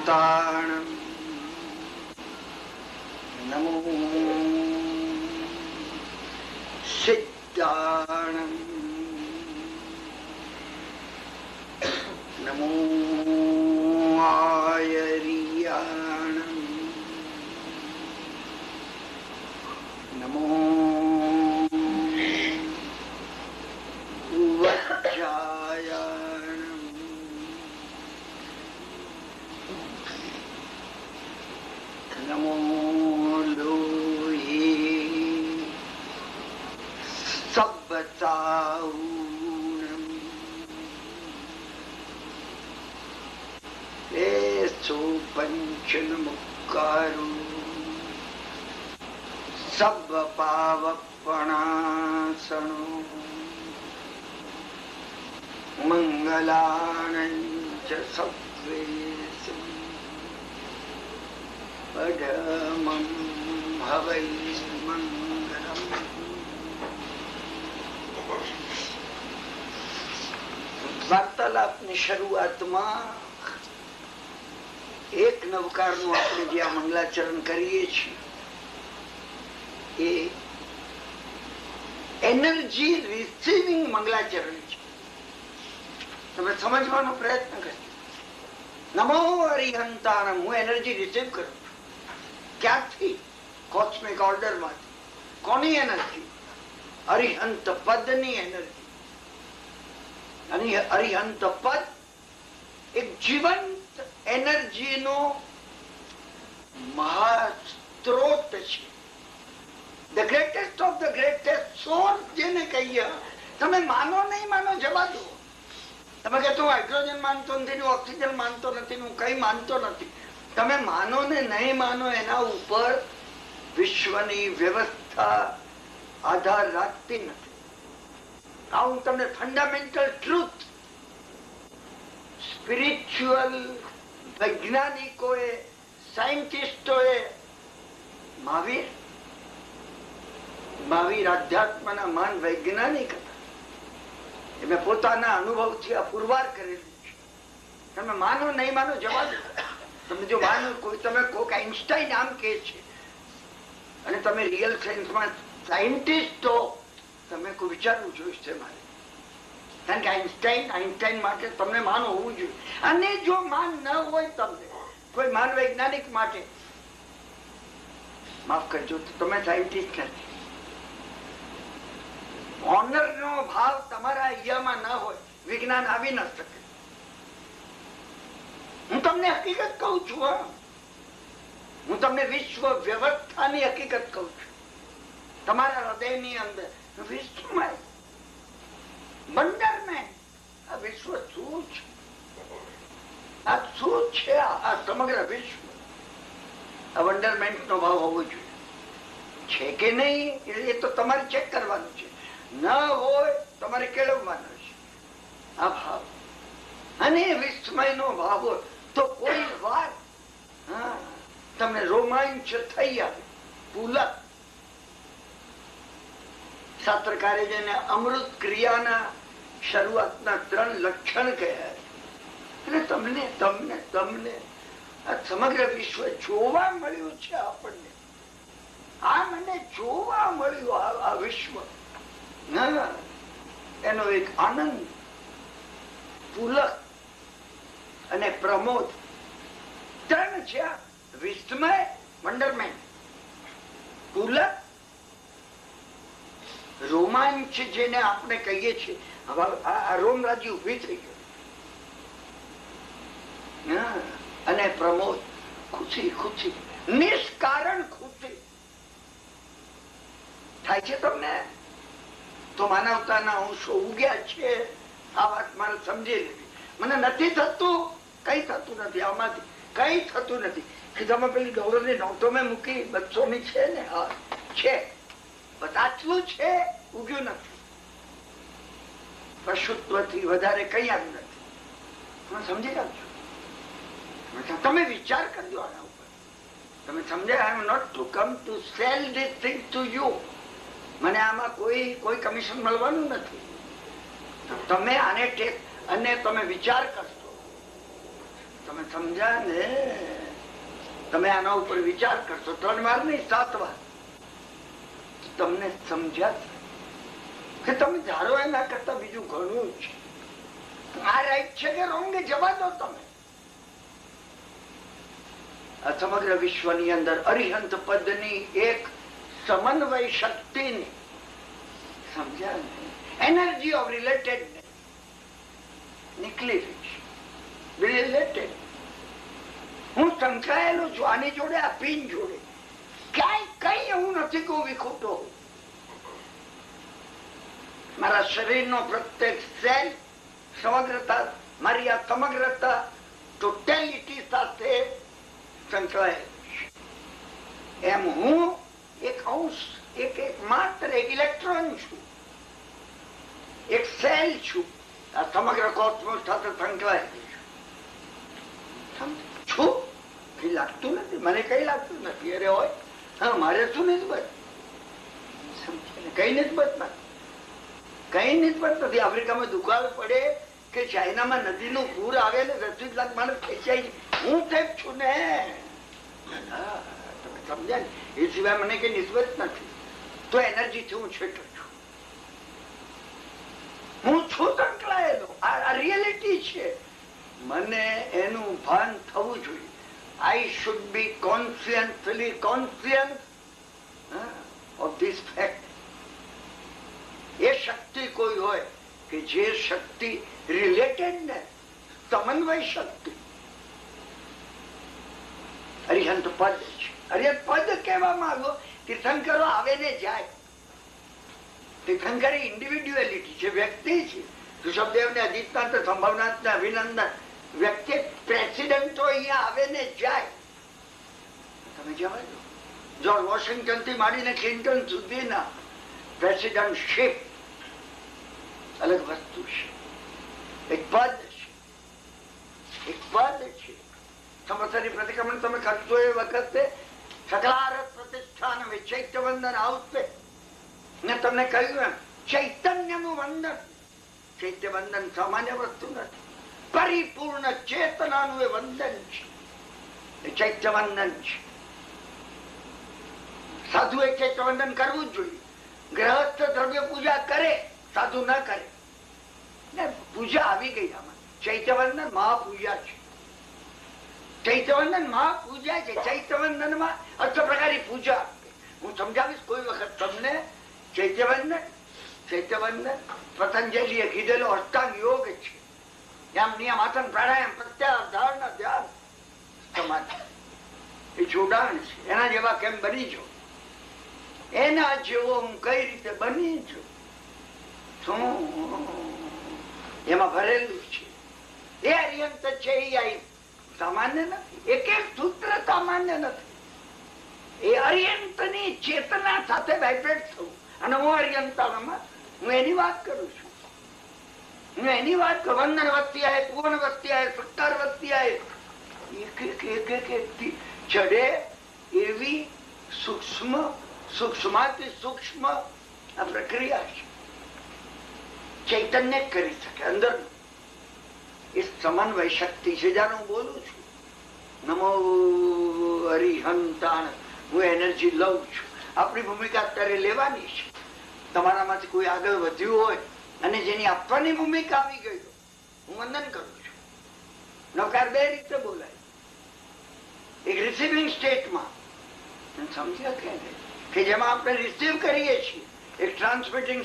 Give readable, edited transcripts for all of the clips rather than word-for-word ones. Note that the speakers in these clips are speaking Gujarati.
અરિહંતાણં નમો સિદ્ધાણં નમો આયર્યાણં નમો વજ્જાયાણં નમો લોહી સબ્બતાઉણં એસો પંચનમુક્કારો સબ્બ પાવપણાસણો મંગલાણં ચ સત્વેષુ પઢમં હવૈ મંગલમ. વાર્તાલાપની શરૂઆતમાં એક નવકારનું આપણે જે આ મંગલાચરણ કરીએ છીએ એ એનર્જી રિસીવિંગ મંગલાચરણ છે. તમે સમજવાનો પ્રયત્ન કરો. નમો અરિહંતાણં, હું એનર્જી રિસીવ કરું છું. ક્યાંથી? કોસ્મિક ઓર્ડર માંથી. કોની એનર્જી? અરિહંત પદની એનર્જી. અને અરિહંત પદ એક જીવંત એનર્જી નો મહાસ્ત્રોત છે. The greatest of the greatest source જેને કહીએ. તમે માનો નહીં માનો જવા દો. તમે કહેતો હાઇડ્રોજન માનતો નથી, ઓક્સિજન માનતો નથી, હું કઈ માનતો નથી. તમે માનો ને નહીં માનો એના ઉપર વિશ્વની વ્યવસ્થા આધાર રાખતી નથી. આ હું તમને ફંડામેન્ટલ ટ્રુથ સ્પિરિચ્યુઅલ વૈજ્ઞાનિકોએ સાયન્ટિસ્ટોએ મહાવીર આધ્યાત્મના મહાન વૈજ્ઞાનિક હતા. મેં પોતાના અનુભવથી આ પુરવાર કરેલું છે. તમે માનો નહીં માનો જવા દો. તમે જો માનો કોઈ તમે કોક આઈન્સ્ટાઈન આમ કે છે અને તમે રિયલ સાયન્સમાં સાયન્ટિસ્ટ તો તમે કોઈ વિચારવું જોઈશ છે મારે. કારણ કે આઈન્સ્ટાઈન માટે તમને માન હોવું જોઈએ. અને જો માન ન હોય તમને કોઈ માન વૈજ્ઞાનિક માટે, માફ કરજો, તો તમે સાયન્ટિસ્ટ નથી. ઓનર નો ભાવ તમારા અહીંયામાં ન હોય વિજ્ઞાન આવી ન શકે. હું તમને હકીકત કહું છું. હું તમને વિશ્વ વ્યવસ્થાની હકીકત કહું છું. તમારા હૃદયની અંદર વિશ્વમાં વંડરમેન્ટ. આ વિશ્વ શું છે? આ શું છે? આ સમગ્ર વિશ્વ. આ વંડરમેન્ટ નો ભાવ હોવો જોઈએ. છે કે નહીં એ તો તમારે ચેક કરવાનું છે. ન હોય તમારે કેળવવાનો છે આ ભાવ. અને વિસ્મય નો ભાવ હોય તો કોઈ વાર તમને રોમાંચ થઈ આવે. પુલક શાસ્ત્રકારે જેને અમૃત ક્રિયાના શરૂઆતના 3 લક્ષણ કહ્યા. એટલે તમને તમને તમને આ સમગ્ર વિશ્વ જોવા મળ્યું છે આપણને. આ મને જોવા મળ્યું આ વિશ્વ. એનો એક આનંદ, પુલક અને પ્રમોદ 3 છે. વિસ્મય, વંડરમેન્ટ, પુલક, રોમાંચ જેને આપણે કહીએ છીએ. આ રોમરાજી ઉભી થઈ ગઈ. અને પ્રમોદ, ખુશી, ખુશી, નિષ્કારણ ખુશી થાય છે તમને. તો માનવતાના અંશો ઉગ્યા છે. આ વાત મારે સમજી લેવી. મને નથી થતું, કઈ થતું નથી. આમાંથી કઈ થતું નથી. તમે પેલી ડોલરની નોટો મેં મૂકી 200 ની છે ને? હા છે. બસ આટલું છે, ઉગ્યું નથી. પશુત્વથી વધારે કઈ આવ્યું નથી. તમે સમજી રાખજો. તમે વિચાર કરજો આના ઉપર. તમે સમજાય. I am not to come to sell this thing to you. મને આમાં કોઈ કમિશન મળવાનું નથી. તમે આને ટેક અને તમે વિચાર કરશો. તમે સમજ્યા ને? તમે આના ઉપર વિચાર કરશો 3 વાર નહીં 7 વાર, તમને સમજ્યા કે તમે ધારો એના કરતા બીજું ઘણું છે. આ રાઈટ છે કે રોંગ એ જવા દો તમે. આ સમગ્ર વિશ્વની અંદર અરિહંત પદની એક સમન્વય શક્તિની, સમજ્યા ને, એનર્જી ઓફ રિલેટેડનેસ નીકળી રહી છે. રિલેટેડ, હું સંકળાયેલો છું આની જોડે, આ પિન જોડે. ક્યાંય કઈ એવું નથી કે હું વિખૂટો હોઉં. મારા શરીરનો પ્રત્યેક સેલ સમગ્રતા, મારી આ સમગ્રતા ટોટેલિટી સાથે સંકળાયેલું છે. એમ હું એક અંશ, એક માત્ર એક ઇલેક્ટ્રોન છું, એક સેલ છું. આ સમગ્ર કોસ્મોસ સાથે સંકળાયેલું છું. કઈ લાગતું નથી, મને કઈ લાગતું નથી. અરે હોય હા, મારે શું નિસ્બત? કઈ નિસ્બત નથી, કઈ નિસ્બત નથી. આફ્રિકામાં દુકાળ પડે કે ચાઇનામાં નદીનું પૂર આવે ને 10 લાખ માણસ ખેંચાય, હું ટેપ છું ને. તમે સમજ્યા ને? એ સિવાય મને કઈ નિસ્બત નથી. તો એનર્જીથી હું છેટો છું, હું છું સંકળાયેલો. આ રિયાલિટી છે. મને એનું ભાન થવું જોઈએ. I should be consciously conscious of this fact. એ શક્તિ કોઈ હોય કે જે શક્તિ રિલેટેડ ને સમન્વય શક્તિ, અરિહંત પદ છે. અરિહંત પદ કહેવામાં આવ્યો. તીર્થંકરો આવે ને જાય. તીર્થંકર ઇન્ડિવિડ્યુઅલિટી છે, વ્યક્તિ છે. ઋષભદેવ ને અદિતનાથ, સંભવનાથ ને અભિનંદન, વ્યક્તિ પ્રેસિડેન્ટો અહીંયા આવે ને જાય. તમે જવા દો. જ્યોર્જ વોશિંગ્ટન થી માંડીને ક્લિન્ટન સુધીના પ્રેસિડેન્ટશીપ અલગ વસ્તુ છે. એક પદ છે, એક પદ છે. સંવત્સરી પ્રતિક્રમણ તમે કરશો એ વખતે સકલારથ પ્રતિષ્ઠાન ચૈત્ય વંદન આવશે ને તમને કહ્યું એમ ચૈતન્યનું વંદન. ચૈત્ય વંદન સામાન્ય વસ્તુ નથી, પરિપૂર્ણ ચેતનાનું એ વંદન છે. એ ચૈત્ય વંદન છે. સાધુ એ ચૈત્ય વંદન કરવું જ જોઈએ. ગ્રહસ્થ દ્રવ્ય પૂજા કરે, સાધુ ન કરે ને. પૂજા આવી ગઈ આમાં. ચૈત્ય વંદન મહાપૂજા છે. ચૈત્ય વંદન મહાપૂજા છે. ચૈત્ય વંદન માં અષ્ટ પ્રકારની પૂજા. હું સમજાવીશ કોઈ વખત તમને. ચૈત્ય વંદન, ચૈત્ય વંદન પતંજલિએ કીધેલો અષ્ટાંગ યોગ છે. યમ નિયમ આસન પ્રાણાયામ પ્રત્યાહાર ધારણા ધ્યાન સમાધિ, એ જોડાણ છે. એના જેવા કેમ બની જાઓ, એના જેવો હું કઈ રીતે બની છું, શું એમાં ભરેલું છે. એ અરિહંત છે. એ સામાન્ય નથી. એક એક સૂત્ર સામાન્ય નથી. એ અરિહંત ની ચેતના સાથે વાઇબ્રેટ થવું. અને હું અરિહંતામાં હું એની વાત કરું છું. હું એની વાત કરું. વંદન વસ્તી આવે, પૂર્ણ વસ્તી આવે, સત્કાર વસ્તી આવે, એક ચડે એવી સૂક્ષ્મ, સૂક્ષ્માથી સૂક્ષ્મ આ પ્રક્રિયા છે. ચૈતન્ય કરી શકે અંદર. એ સમન્વય શક્તિ છે. જ્યારે હું બોલું છું નમો હરિહંતાણ, હું એનર્જી લઉં છું. આપણી ભૂમિકા અત્યારે લેવાની છે. તમારામાંથી કોઈ આગળ વધ્યું હોય અને જેની આપવાની ભૂમિકા આવી ગઈ, હું વંદન કરું છું. નવકાર બે રીતે બોલાય. એક રિસીવિંગ સ્ટેટમાં, સમજ્યા કે જેમાં આપણે રિસીવ કરીએ છીએ. એક ટ્રાન્સમિટિંગ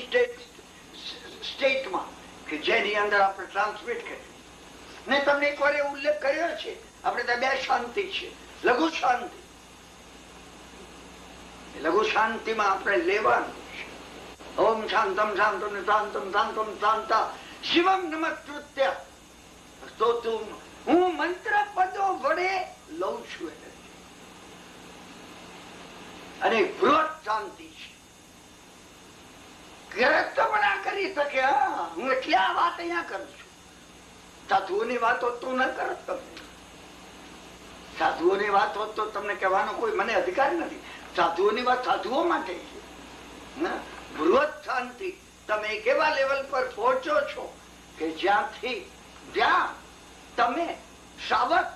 સ્ટેટમાં કે જેની અંદર આપણે ટ્રાન્સમિટ કરીએ. મેં તમને એક વાર ઉલ્લેખ કર્યો છે. આપણે ત્યાં બે શાંતિ છે. લઘુ શાંતિ, લઘુ શાંતિમાં આપણે લેવાનું છે. ઓમ શાંતમ શાંતમ શાંતમ શાંતમ શાંતા શિવમ નમસ્કૃત્ય સ્તોતુમ. હું મંત્ર પદો વડે લઉં છું. અને બૃહત શાંતિ છે. પણ આ કરી શકે. હું એટલે આ વાત અહીંયા કરું છું. સાધુઓની વાત હોત તો ન કરત તમે. સાધુઓની વાત હોત તો તમને કહેવાનો કોઈ મને અધિકાર નથી. સાધુઓની વાત સાધુઓ માટે છે. બૃહત શાંતિ. તમે કેવા લેવલ પર પહોંચો છો કે જ્યાંથી જ્યાં તમે સાવધ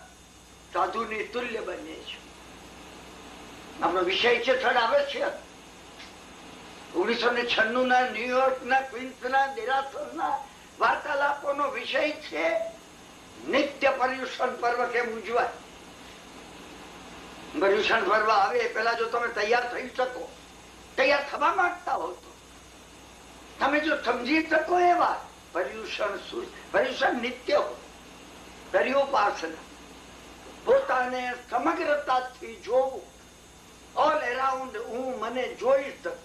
સાધુની તુલ્ય બને છે. આપણો વિષય છે સ્થળ આવશ્યક. 1996 ના ન્યુયોર્કના ક્વીન્સના દેરાસરના વાર્તાલાપોનો વિષય છે નિત્ય પર્યુષણ પર્વ કેમ ઉજવાય. પર્યુષણ પર્વ આવે પેલા જો તમે તૈયાર થઈ શકો, તૈયાર થવા માંગતા હો તો તમે જો સમજી શકો એ વાત, પર્યુષણ નિત્ય હોય, પર્યોપાસના, પોતાને સમગ્રતાથી જોવું, ઓલ એરાઉન્ડ હું મને જોઈ શકું.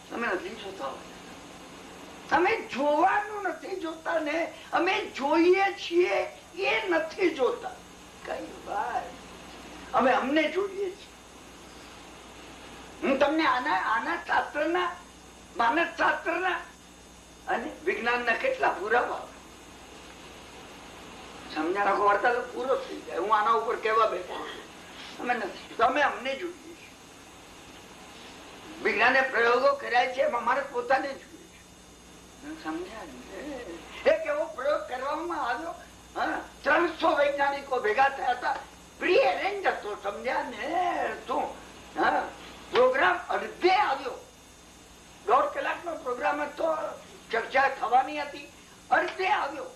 તમે નથી જોતા, તમે જોવાનું નથી જોતા ને અમે જોઈએ છીએ એ નથી જોતા. કઈ વાત અમે અમને જોઈએ છીએ. હું તમને આના શાસ્ત્રના, માનસ શાસ્ત્રના અને વિજ્ઞાનના કેટલા પુરાવા સમજ્યા રાખો. વાર્તાલાપ પૂરો થઈ જાય. હું આના ઉપર કેવા બેઠા અમે નથી, તમે અમને જોઈએ છીએ. વિજ્ઞાને પ્રયોગો કર્યા છે એમાં મારે પોતાને જોઈએ છે. સમજ્યા? એક એવો પ્રયોગ કરવામાં આવ્યો, 300 વૈજ્ઞાનિકો ભેગા થયા હતા, પ્રી એરેન્જ હતો. સમજ્યા ને? શું પ્રોગ્રામ અડધે આવ્યો, 1.5 કલાકનો પ્રોગ્રામ હતો, ચર્ચા થવાની હતી, અડધે આવ્યો.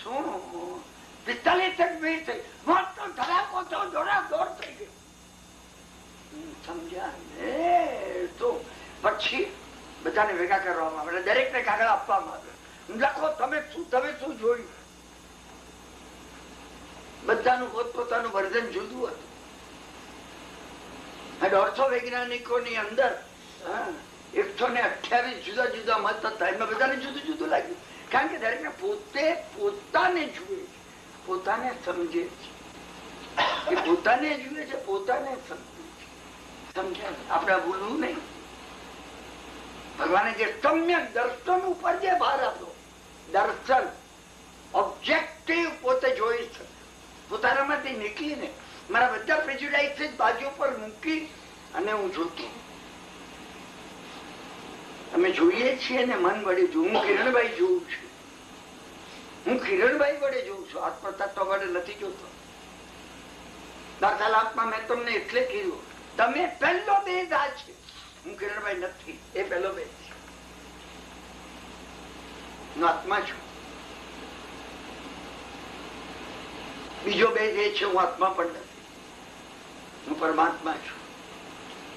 શું 45 મિનિટ થઈ, મોટો ધડાકો તો દોડ થઈ ગયો. સમજ્યા ને? તો પછી બધાને ભેગા કરવામાં આવે, દરેકને કાગળ આપવામાં આવે, લખો તમે શું જોયું. બધાનું પોતપોતાનું વર્ઝન જુદું હતું. 150 વૈજ્ઞાનિકોની અંદર 128 જુદા જુદા મત હતા. એમાં બધાને જુદું જુદું લાગ્યું, કારણ કે દરેકને પોતાને જુએ છે, પોતાને સમજે છે, પોતાને જુએ છે, પોતાને સમજે છે. સમજ્યા? આપણે ભૂલવું નહીં. ભગવાને જે સમ્યક દર્શન ઉપર જે ભાર આપ્યો, દર્શન ઓબ્જેક્ટિવ પોતે જોઈ શકે, પોતાનામાંથી નીકળીને મારા બધા પ્રેજ્યુડાઇઝ બાજુ પર મૂકી અને હું જોતો. અમે જોઈએ છીએ ને મન વડે જોઉં. હું કિરણભાઈ જોઉં છું, હું કિરણભાઈ વડે જોઉં છું, આત્મતત્વ વડે નથી જોતો. વાર્તાલાપમાં મેં તમને એટલે કીધું, તમે પહેલો ભેદ આ છે, હું કિરણભાઈ નથી, એ પહેલો ભેદ છે. હું આત્મા છું. બીજો ભેદ એ છે, હું આત્મા પણ નથી, હું પરમાત્મા છું.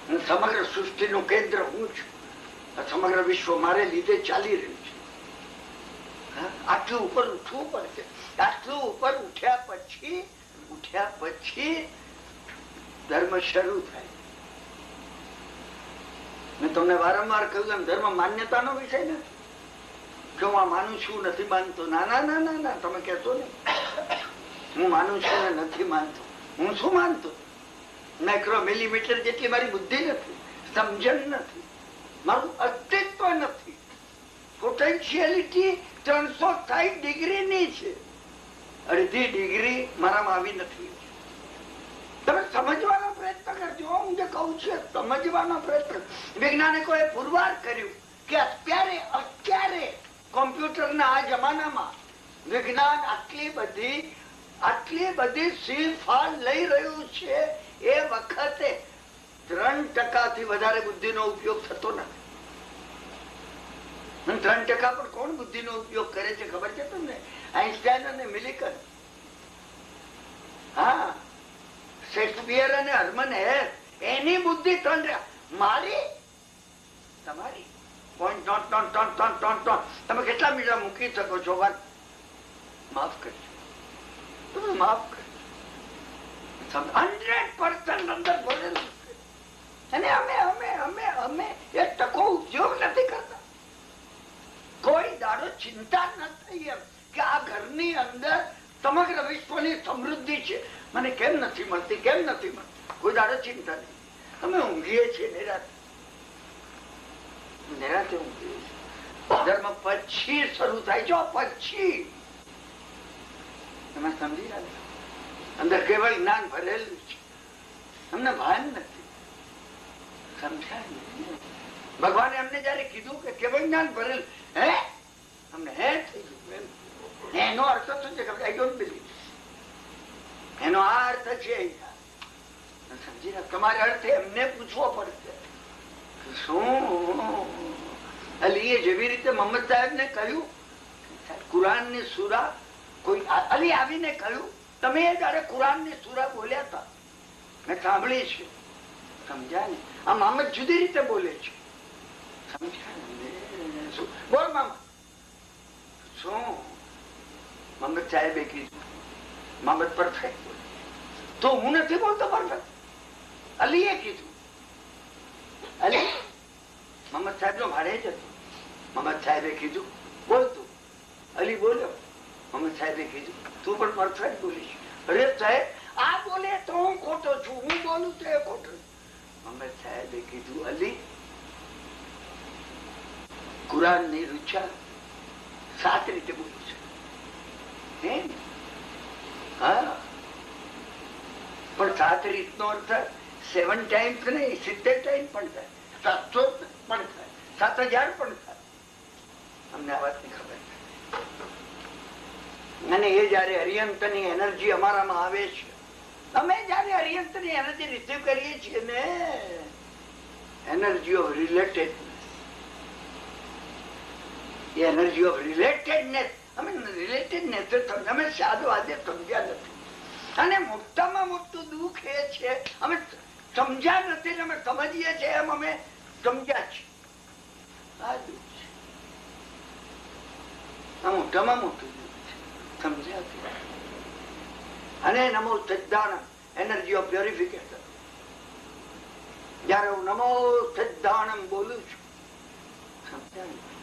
હું સમગ્ર સૃષ્ટિનું કેન્દ્ર હું છું. સમગ્ર વિશ્વ મારે લીધે ચાલી રહ્યું છે. આટલું ઉપર ઉઠવું પડશે. આટલું ઉપર ઉઠ્યા પછી ધર્મ શરૂ થાય. મેં તમને વારંવાર કહ્યું એમ ધર્મ માન્યતાનો વિષય નથી કે હું આ માનું છું નથી માનતો. ના ના ના ના ના, તમે કહેતો ને હું માનું છું ને નથી માનતો. હું શું માનતો? માઇક્રો મિલીમીટર જેટલી મારી બુદ્ધિ નથી, સમજણ નથી, મારું અસ્તિત્વ નથી. પોટેન્શિયાલિટી 360 ડિગ્રીની છે, અડધી ડિગ્રી મારામાં આવી નથી. તમે સમજવાનો પ્રયત્ન કરજો. હું જે કહું છું સમજવાનો પ્રયત્ન. વૈજ્ઞાનિકોએ પુરવાર કર્યું કે અત્યારે કોમ્પ્યુટરના આ જમાનામાં વિજ્ઞાન આટલી બધી શીલફાલ લઈ રહ્યું છે, એ વખતે 3% વધારે બુદ્ધિનો ઉપયોગ થતો નથી. 3% પણ કોણ બુદ્ધિનો ઉપયોગ કરે છે ખબર છે તમને? આઈન્સ્ટાઈન અને મિલિકન. હા, શેક્સપિયર અને હર્મન હેર, એની બુદ્ધિ 3%. મારી, તમારી પોઈન્ટ તમે કેટલા મીટર મૂકી શકો છો? વાત માફ કરજો, તમે માફ કરજો. 100% અંદર બોલેલું છે. અને અમે એ ટકો ઉપયોગ નથી કરતા. કોઈ દાડો ચિંતા ન થઈ એમ કે આ ઘરની અંદર સમગ્ર વિશ્વની સમૃદ્ધિ છે, મને કેમ નથી મળતી, કેમ નથી મળતી. કોઈ દાડો ચિંતા નહીં. અમે ઊંઘીએ છીએ નિરાતે ઊંઘીએ છીએ. ધર્મ પછી શરૂ થાય છે. પછી તમે સમજી રહ્યા, અંદર કેવળ જ્ઞાન ભરેલું છે, અમને ભાન નથી. સમજાય? ભગવાને અમને જયારે કીધું કે કેવળ જ્ઞાન ભરેલું, અમને હે થઈ ગયું. એનો અર્થ શું છે? I don't believe. એનો આ અર્થ છે. સમજી તમારે અર્થ એમને પૂછવો પડશે. શું અલીએ જેવી રીતે મોહમ્મદ સાહેબ ને કહ્યું, કુરાન ની સુરા કોઈ અલી આવીને કહ્યું, તમે જયારે કુરાન ની સુરા બોલ્યા હતા મેં સાંભળી છે. સમજ્યા ને? આ મોહમ્મદ જુદી રીતે બોલે છે. સમજ્યા ને? બોલ મામા. શું મોહમ્મદ સાહેબે કીધું? મોહમ્મદ પરફેક્ટ બોલે. તો હું નથી બોલતો પરફેક્ટ. અલીએ કીધું. અલી મોહમ્મદ સાહેબ નો ભાડે જ હતો. મોહમ્મદ સાહેબે કીધું બોલતું. અલી બોલ્યો. મોહમ્મદ સાહેબે કીધું તું પણ પરફેક્ટ બોલીશ. અરે સાહેબ આ બોલે તો હું ખોટો છું, હું બોલું તો એ ખોટો. મોહમ્મદ સાહેબે કીધું અલી કુરાન ની રૂચા 7 રીતે બોલું છે. હા પણ 7 રીતનો અર્થ 7 ટાઈમ્સ નહીં, 70 ટાઈમ પણ થાય, 700 પણ થાય, 7000 પણ થાય. અમને આ વાતની ખબર. અને એ જયારે અરિયંત ની એનર્જી અમારામાં આવે છે, અમે જયારે અરિયંત ની એનર્જી રિસીવ કરીએ છીએ ને, એનર્જી ઓફ રિલેટેડનેસ, એનર્જી ઓફ રિલેટેડનેસ, અમે રિલેટેડનેસ અમે સાદું આજે સમજ્યા નથી. અને મોટામાં મોટું દુઃખ એ છે અમે સમજ્યા નથી, અમે સમજીએ છીએ એમ અમે સમજ્યા છીએ. આ દુઃખ છે. આ મોટામાં મોટું સમજ્યા. અને નમો સિદ્ધાનમ એનર્જી ઓફ પ્યોરિફિકેશન. જયારે હું નમો સિદ્ધાનમ બોલું છું,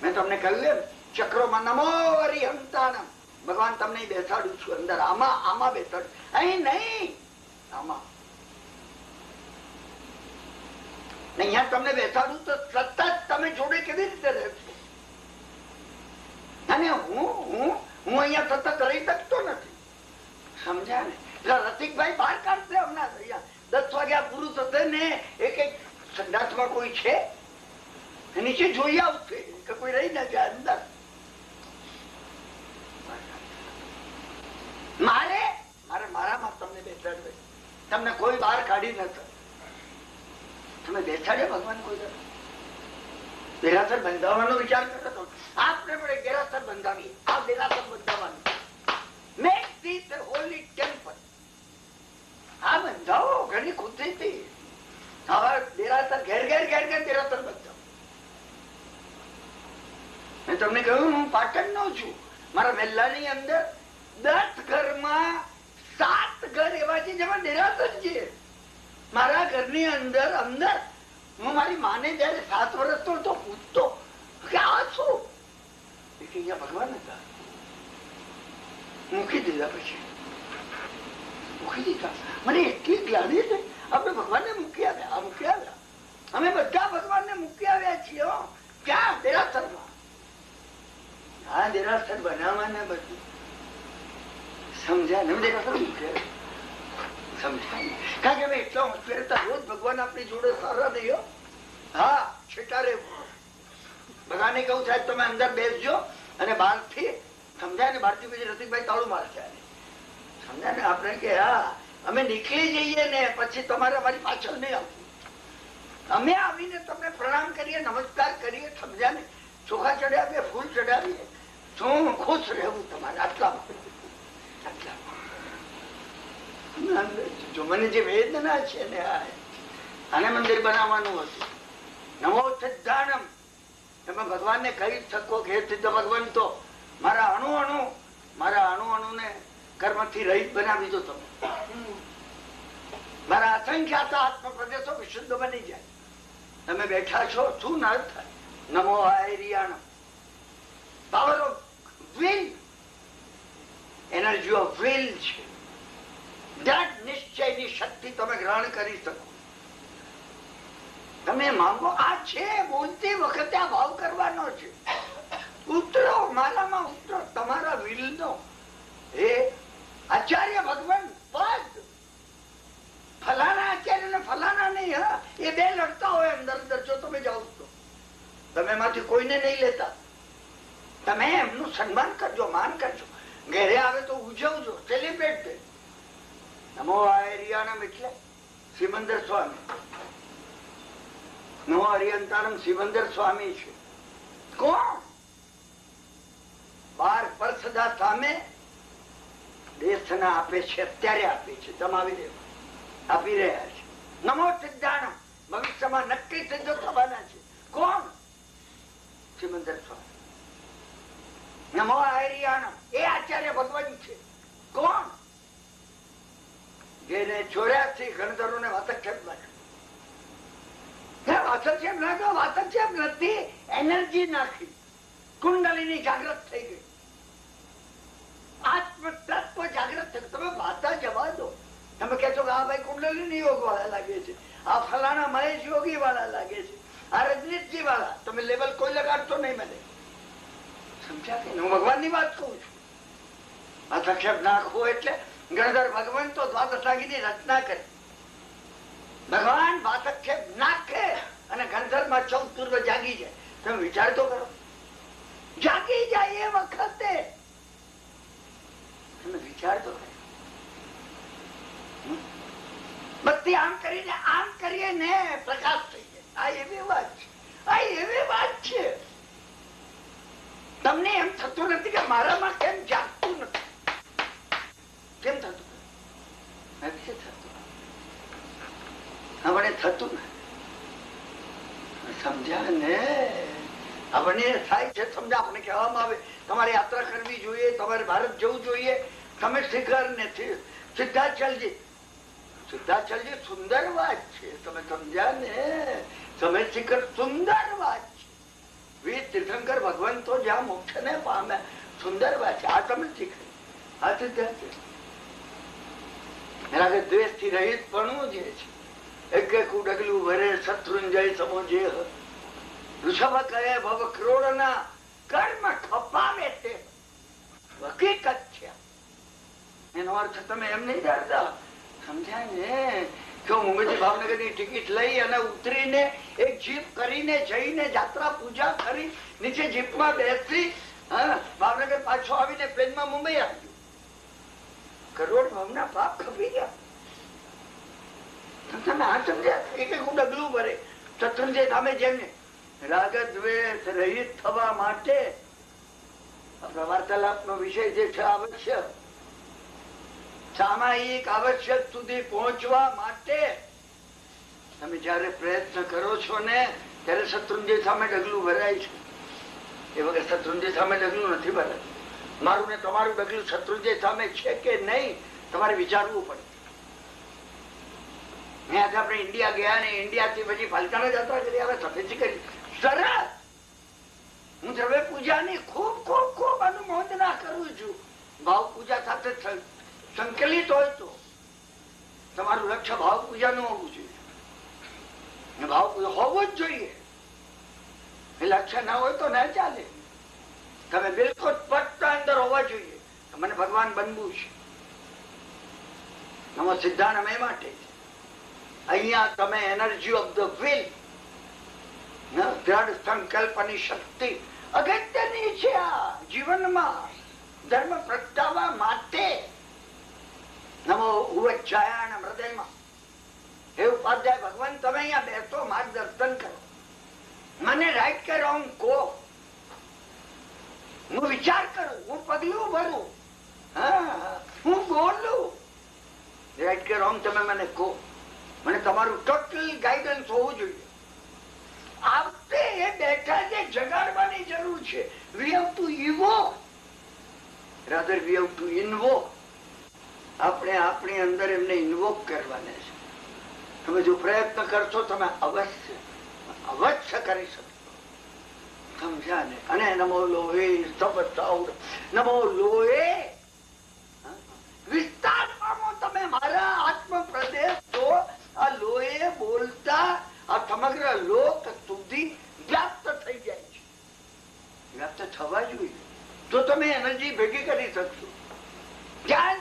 મેં તમને કહ્યું એમ ચક્રોમાં નમો અરિહંતાનમ, ભગવાન તમને બેસાડું છું અંદર. આમાં બેસાડું, અહીં નહીં, આમાં. અહીંયા તમને બેસાડું તો સતત તમે જોડે કેવી રીતે રહેશો? અને હું અહીંયા સતત રહી શકતો નથી. સમજ્યા ને? રસિકભાઈ બહાર કાઢશે હમણાં. 10 વાગ્યા પૂરું થશે ને એક સંદાસમાં કોઈ છે નીચે જોઈ આવશે કે કોઈ રહી ના જાય અંદર. મારામાં તમને બેસાડવે. તમને કોઈ બહાર કાઢી નથી. તમે બેસાડ્યા ભગવાન કોઈ દેરાસર બંધાવવાનો વિચાર કરતો. આપણે પણ એક દેરાસર બંધાવીએ. આ દેરાસર બંધાવવાનું. Make this a holy temple. આ બંધાવો ઘણી ખુશીથી. હવે દેરાસર ઘેર દેરાસર બંધાવો. મેં તમને કહ્યું હું પાટણ નો છું. મારા મહેલાની અંદર 10 ઘરમાં 7 ઘર એવા છે જેમાં દેરાસર છે. મારા ઘરની અંદર હું મારી માને જયારે 7 વર્ષ તો પૂછતો કે આ શું? અહીંયા ભગવાન હતા. મૂકી દીધા. પછી મૂકી દીધા. મને એટલી ગ્લાની છે. આપણે ભગવાનને મૂકી આવ્યા. અમે બધા ભગવાનને મૂકી આવ્યા છીએ. ક્યાં? દેરાસરમાં. હા, દેરાસર બનાવવાના બધું સમજ્યા ને? દેરાસર મૂક્યા. સમજાય? કારણ કે અમે એટલા હોશિયાર હતા. રોજ ભગવાન આપણી જોડે સારા નહીં. હા, છેટા રહેવું. ભગવાને કહું સાહેબ તમે અંદર બેસજો અને બહારથી સમજાય ને, બહારથી પછી રસિકભાઈ તાળું મારશે. સમજાય ને? આપણે કે હા અમે નીકળી જઈએ ને પછી તમારે અમારી પાછળ નહીં આવવું. અમે આવીને તમને પ્રણામ કરીએ, નમસ્કાર કરીએ. સમજ્યા ને? ચોખા ચડાવીએ, ફૂલ ચડાવીએ. શું ખુશ રહેવું તમારે આટલામાં. જો મને જે વેદના છે ને, આને મંદિર બનાવવાનું હતું. નમો સિદ્ધાનમ. તમે ભગવાનને કહી શકો કે હે સિદ્ધ ભગવાન, તો મારા અણુ ને કર્મથી રહિત બનાવી દો. તમે મારા અસંખ્યાત આત્મ પ્રદેશો વિશુદ્ધ બની જાય. તમે બેઠા છો, શું ના થાય? નમો આયરિયાણમ. Power of will, energy of will છે. દ્રઢ નિશ્ચયની શક્તિ તમે ગ્રહણ કરી શકો. તમે માંગો. આ છે બોલતી વખતે આ ભાવ કરવાનો છે. ઉતરો મારામાં, ઉતરો તમારા વિલ નો. એ આચાર્ય ભગવાન પદ ફલાણા આચાર્ય ને ફલાણા નહીં. હા, એ બે લડતા હોય અંદર. જો તમે જાઓ તો તમે એમાંથી કોઈને નહીં લેતા. તમે એમનું સન્માન કરજો, માન કરજો. ઘેરે આવે તો ઉજવજો, સેલિબ્રેટ. નમો આર્યાણમ એટલે સિમંદર સ્વામી. નમો હરિયંતાણમ સિમંદર સ્વામી છે. કોણ? 12 પરસદા સામે દેશના આપે છે, અત્યારે આપે છે, જમાવી દે આપી રહ્યા છે. નમો સિદ્ધાણમ ભવિષ્યમાં નક્કી સિદ્ધ થવાના છે. કોણ? સિમંદર સ્વામી. નમો આર્યાણમ એ આચાર્ય ભગવાન છે. કોણ? જેને 84 ગણધરોને વાતક્ષેપ નાખ્યો. વાતક્ષેપ નાખ્યો, વાતક્ષેપ નથી, એનર્જી નાખી, કુંડલીની જાગૃત થઈ ગઈ, આત્મ તત્વ જાગૃત થયું. તમે વાતા જવા દો. તમે કહેશો કે આ ભાઈ કુંડલીની યોગ વાળા લાગે છે, આ ફલાણા મહેશ યોગી વાળા લાગે છે, આ રજનીશજી વાળા, તમે લેવલ કોઈ લગાડતો નહીં મને. સમજ્યા કે હું ભગવાન ની વાત કહું છું. વાતક્ષેપ નાખવો એટલે ગણધર ભગવાન તો દ્વાદશાંગીની રચના કરે. ભગવાન વાતક્ષેપ નાખે અને ગણધર માં 14 પૂર્વ જાગી જાય. તમે વિચાર તો કરો, જાગી જાય એ વખતે તમે વિચાર તો કરો. બત્તી આમ કરીને આમ કરીએ ને પ્રકાશ થઈ જાય. આ એવી વાત છે, આ એવી વાત છે. તમને એમ થતું નથી કે મારામાં કેમ જાગતું નથી? કેમ થતું નથી? આપણે થતું ને સમજ્યા ને, આપણને થાય છે સમજા. આપણે કહેવામાં આવે તમારે યાત્રા કરવી જોઈએ, તમારે ભારત જવું જોઈએ, તમે શિખર ને સિદ્ધાચલજી. સિદ્ધાચલજી સુંદર વાત છે, તમે સમજ્યા ને. તમે શિખર સુંદર વાત છે. વીર તીર્થંકર ભગવાન તો જ્યાં મોક્ષ ને પામે, સુંદર વાત છે. આ તમે શિખર, આ સિદ્ધાચલ. દ્વેષ થી રહિત પણ જે છે, એક એક ડગલું ભરે શત્રુંજય સમો જે વૃષભ કહે ભવ ક્રોડ ના કર્મ ખપાવે તે હકીકત છે. એનો અર્થ તમે એમ નહીં જાણતા. સમજાય ને કે મુંબઈથી ભાવનગર ની ટિકિટ લઈ અને ઉતરીને એક જીપ કરીને જઈને યાત્રા પૂજા કરી નીચે જીપમાં બેસી ભાવનગર પાછો આવીને પ્લેનમાં મુંબઈ આવ્યું. કરોડ ભાવના પાપ ખપી ગયા. તમે આ સમજ્યા? એક એક ડગલું ભરે શત્રુંજય સામે જેમને રાગ દ્વેષ રહિત થવા માટે વાર્તાલાપ નો વિષય જે છે આવશ્યક સામાયિક આવશ્યક સુધી પહોંચવા માટે તમે જયારે પ્રયત્ન કરો છો ને ત્યારે શત્રુંજય સામે ડગલું ભરાય છે. એ વગર શત્રુંજય સામે ડગલું નથી ભરાય. મારું ને તમારું ડગલું શત્રુંજય સામે છે કે નહીં તમારે વિચારવું પડે. આજે આપણે ઇન્ડિયા ગયા ને ઇન્ડિયા થી પછી ફલકાના યાત્રા કરી, હવે સફેદી કરી. સરસ. હું દ્રવ્ય પૂજાની ખૂબ ખૂબ ખૂબ અનુમોદના કરું છું. ભાવ પૂજા સાથે સંકલિત હોય તો તમારું લક્ષ્ય ભાવ પૂજા નું હોવું જોઈએ. ભાવ પૂજા હોવું જ જોઈએ. એ લક્ષ્ય ના હોય તો ના ચાલે. તમે બિલકુલ સ્પષ્ટ અંદર હોવા જોઈએ મને ભગવાન બનવું છે. નમો સિદ્ધાંત એ માટે અહીંયા તમે એનર્જી ઓફ ધ વિલ, દ્રઢ સંકલ્પની શક્તિ અગત્યની છે. આ જીવનમાં ધર્મ પ્રગટાવવા માટે નમો ઉચ્ચારણ હૃદયમાં હે ઉપાધ્યાય ભગવાન તમે અહીંયા બેસો, માર્ગદર્શન કરો, મને રાઈટ કે રોંગ કહો, હું વિચાર કરું, હું પગલું ભરું, હું બોલું. રાઈટ કે રોંગ તમે મને કહો. મને તમારું ટોટલ ગાઈડન્સ હોવું જોઈએ. આવતે એ બેઠા જે જગાડવાની જરૂર છે. We have to evoke rather we have to invoke. આપણે આપણી અંદર એમને ઇન્વોક કરવાના છે. તમે જો પ્રયત્ન કરશો તમે અવશ્ય કરી શકો. સમજ્યા ને? અને નમો લોહે સબ સાઉડ, નમો લોહે વિસ્તાર પામો. તમે મારા આત્મ પ્રદેશ તો આ લોહે બોલતા આ સમગ્ર લોક સુધી વ્યાપ્ત થઈ જાય છે. વ્યાપ્ત થવા જોઈએ તો તમે એનર્જી ભેગી કરી શકશો. જ્યાં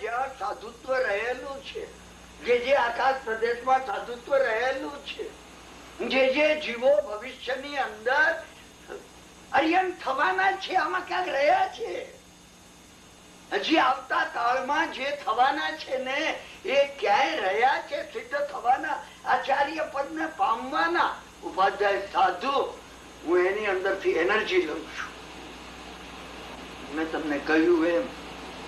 જ્યાં સાધુત્વ રહેલું છે, જે આકાશ પ્રદેશમાં સાધુત્વ રહેલું છે, જે જીવો ભવિષ્યની અંદર અરિયન થવાના છે, આમાં ક્યાંક રહ્યા છે. હજી આવતા કાળમાં જે થવાના છે ને એ ક્યાંય રહ્યા છે સિદ્ધ થવાના, આચાર્ય પદ ને પામવાના ઉપાધ્યાય સાધુ, હું એની અંદરથી એનર્જી લઉં છું. મેં તમને કહ્યું એમ,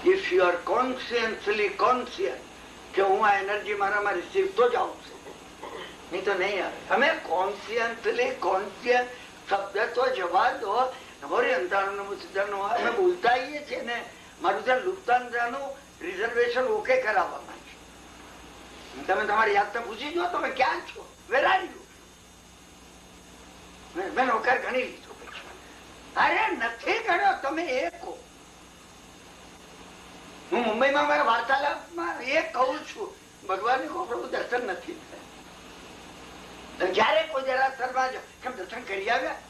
if you are consciously conscious કે હું આ એનર્જી મારામાં રિસીવ તો જ આવશે, નહીં તો નહીં આવે. અમે કોન્શિયસલી કોન્શિયસ શબ્દ તો જવા દો, અમે બોલતા આવીએ છીએ ને, મારું ત્યાં લુફ્તાન્સાનું રિઝર્વેશન ઓકે કરાવવા માંગે. તમે તમારી યાદ પૂછી જો તમે ક્યાં છો, વેર આર યુ? મેં નોકર ગણી લીધો. અરે નથી ગણ્યો, તમે એ કહો. હું મુંબઈમાં મારા વાર્તાલાપમાં એ કહું છું, ભગવાન પ્રભુ દર્શન નથી થયા. જયારે કોઈ જરા સરમાં કેમ દર્શન કરી આવ્યા?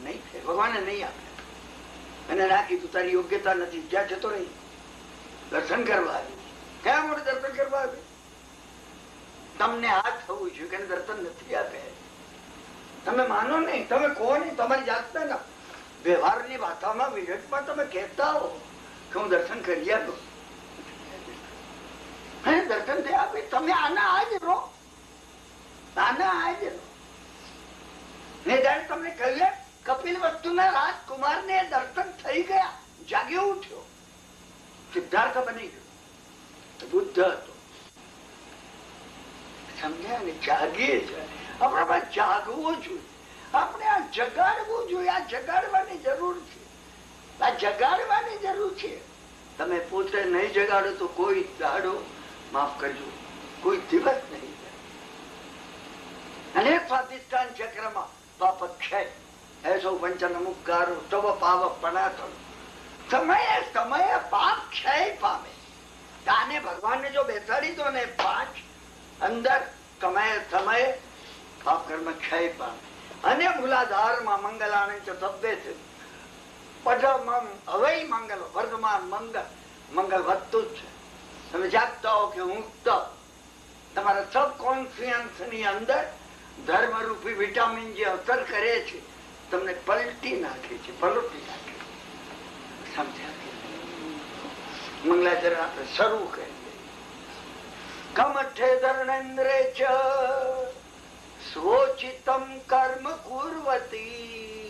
નહીં થાય, ભગવાને નહીં આપ્યા. અને ના કીધું તારી યોગ્યતા નથી, જ્યાં જતો નહીં દર્શન કરવા આવ્યું. ક્યાં મોડે દર્શન કરવા આવ્યું? તમને આ થવું જોઈએ કે દર્શન નથી આપ્યા. તમે માનો નહીં, તમે કહો નહીં, તમારી જાતને ના વ્યવહારની વાતામાં વિવેકમાં તમે કહેતા હો કે હું દર્શન કરી આવ્યો. દર્શન થયા આપે, તમે આના આજ રહો, આના આજ રહો. ને ત્યારે તમને કહ્યું કપિલ વસ્તુના રાજકુમાર ને દર્શન થઈ ગયા, જાગ્યો ઉઠ્યો, સિદ્ધાર્થ બની ગયો, બુદ્ધ હતો. સમજ્યા ને? જાગીએ છે આપણે, જાગવું જોઈએ. આપણે આ જગાડવું જોઈએ, આ જગાડવાની જરૂર છે, આ જગાડવાની જરૂર છે. તમે પોતે નહીં જગાડો તો કોઈ દાડો, માફ કરજો, કોઈ દિવસ નહીં. અને સ્વાધિષ્ઠાન ચક્રમાં પાપક્ષય એસો પંચન અમુકારો તવ પાવક પણાતન, સમયે સમયે પાપ ક્ષય પામે. આને ભગવાનને જો બેસાડી દો ને પાંચ અંદર, સમયે સમયે પાપ કર્મ ક્ષય પામે. અને મૂલાધારમાં મંગલાણી શબ્દે છે પઢમ હવે મંગલ વર્ધમાન મંગલ, મંગલ વધતું જ છે. તમે જાગતા હો કે ઊંઘતા, તમારા સબકોન્શિયસ ની અંદર ધર્મ રૂપી વિટામિન જે અસર કરે છે તમને પલટી નાખે છે, પલટી નાખે. સમજ્યા? મંગલાચરણ આપણે શરૂ કરીએ. કમઠે ધર્ણેન્દ્રે ચ સ્વોચિતમ કર્મ કુર્વતી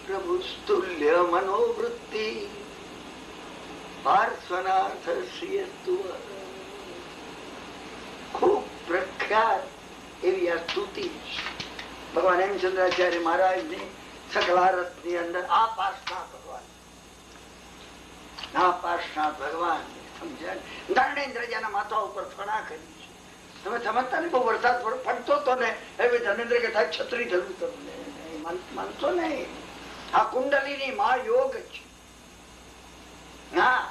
પ્રભુ સ્તુલ્ય મનોવૃત્તિ પાર્શ્વનાથ શ્રીયસ્તુ. ખૂબ પ્રખ્યાત એવી આ સ્તુતિ ભગવાન હેમચંદ્રાચાર્ય મહારાજ ની સકલારસ ની અંદર આ પાર્શ્વનાથ ભગવાન, આ પાર્શ્વનાથ ભગવાન સમજ્યા? ધર્ણેન્દ્રજાના માથા ઉપર ફણા કરી છે. તમે સમજતા ને, બહુ વરસાદ પડતો હતો ને, હવે ધર્મેન્દ્ર કે થાય છત્રી થયું તમને માનશો નહીં. આ કુંડલીની મહાયોગ છે. હા,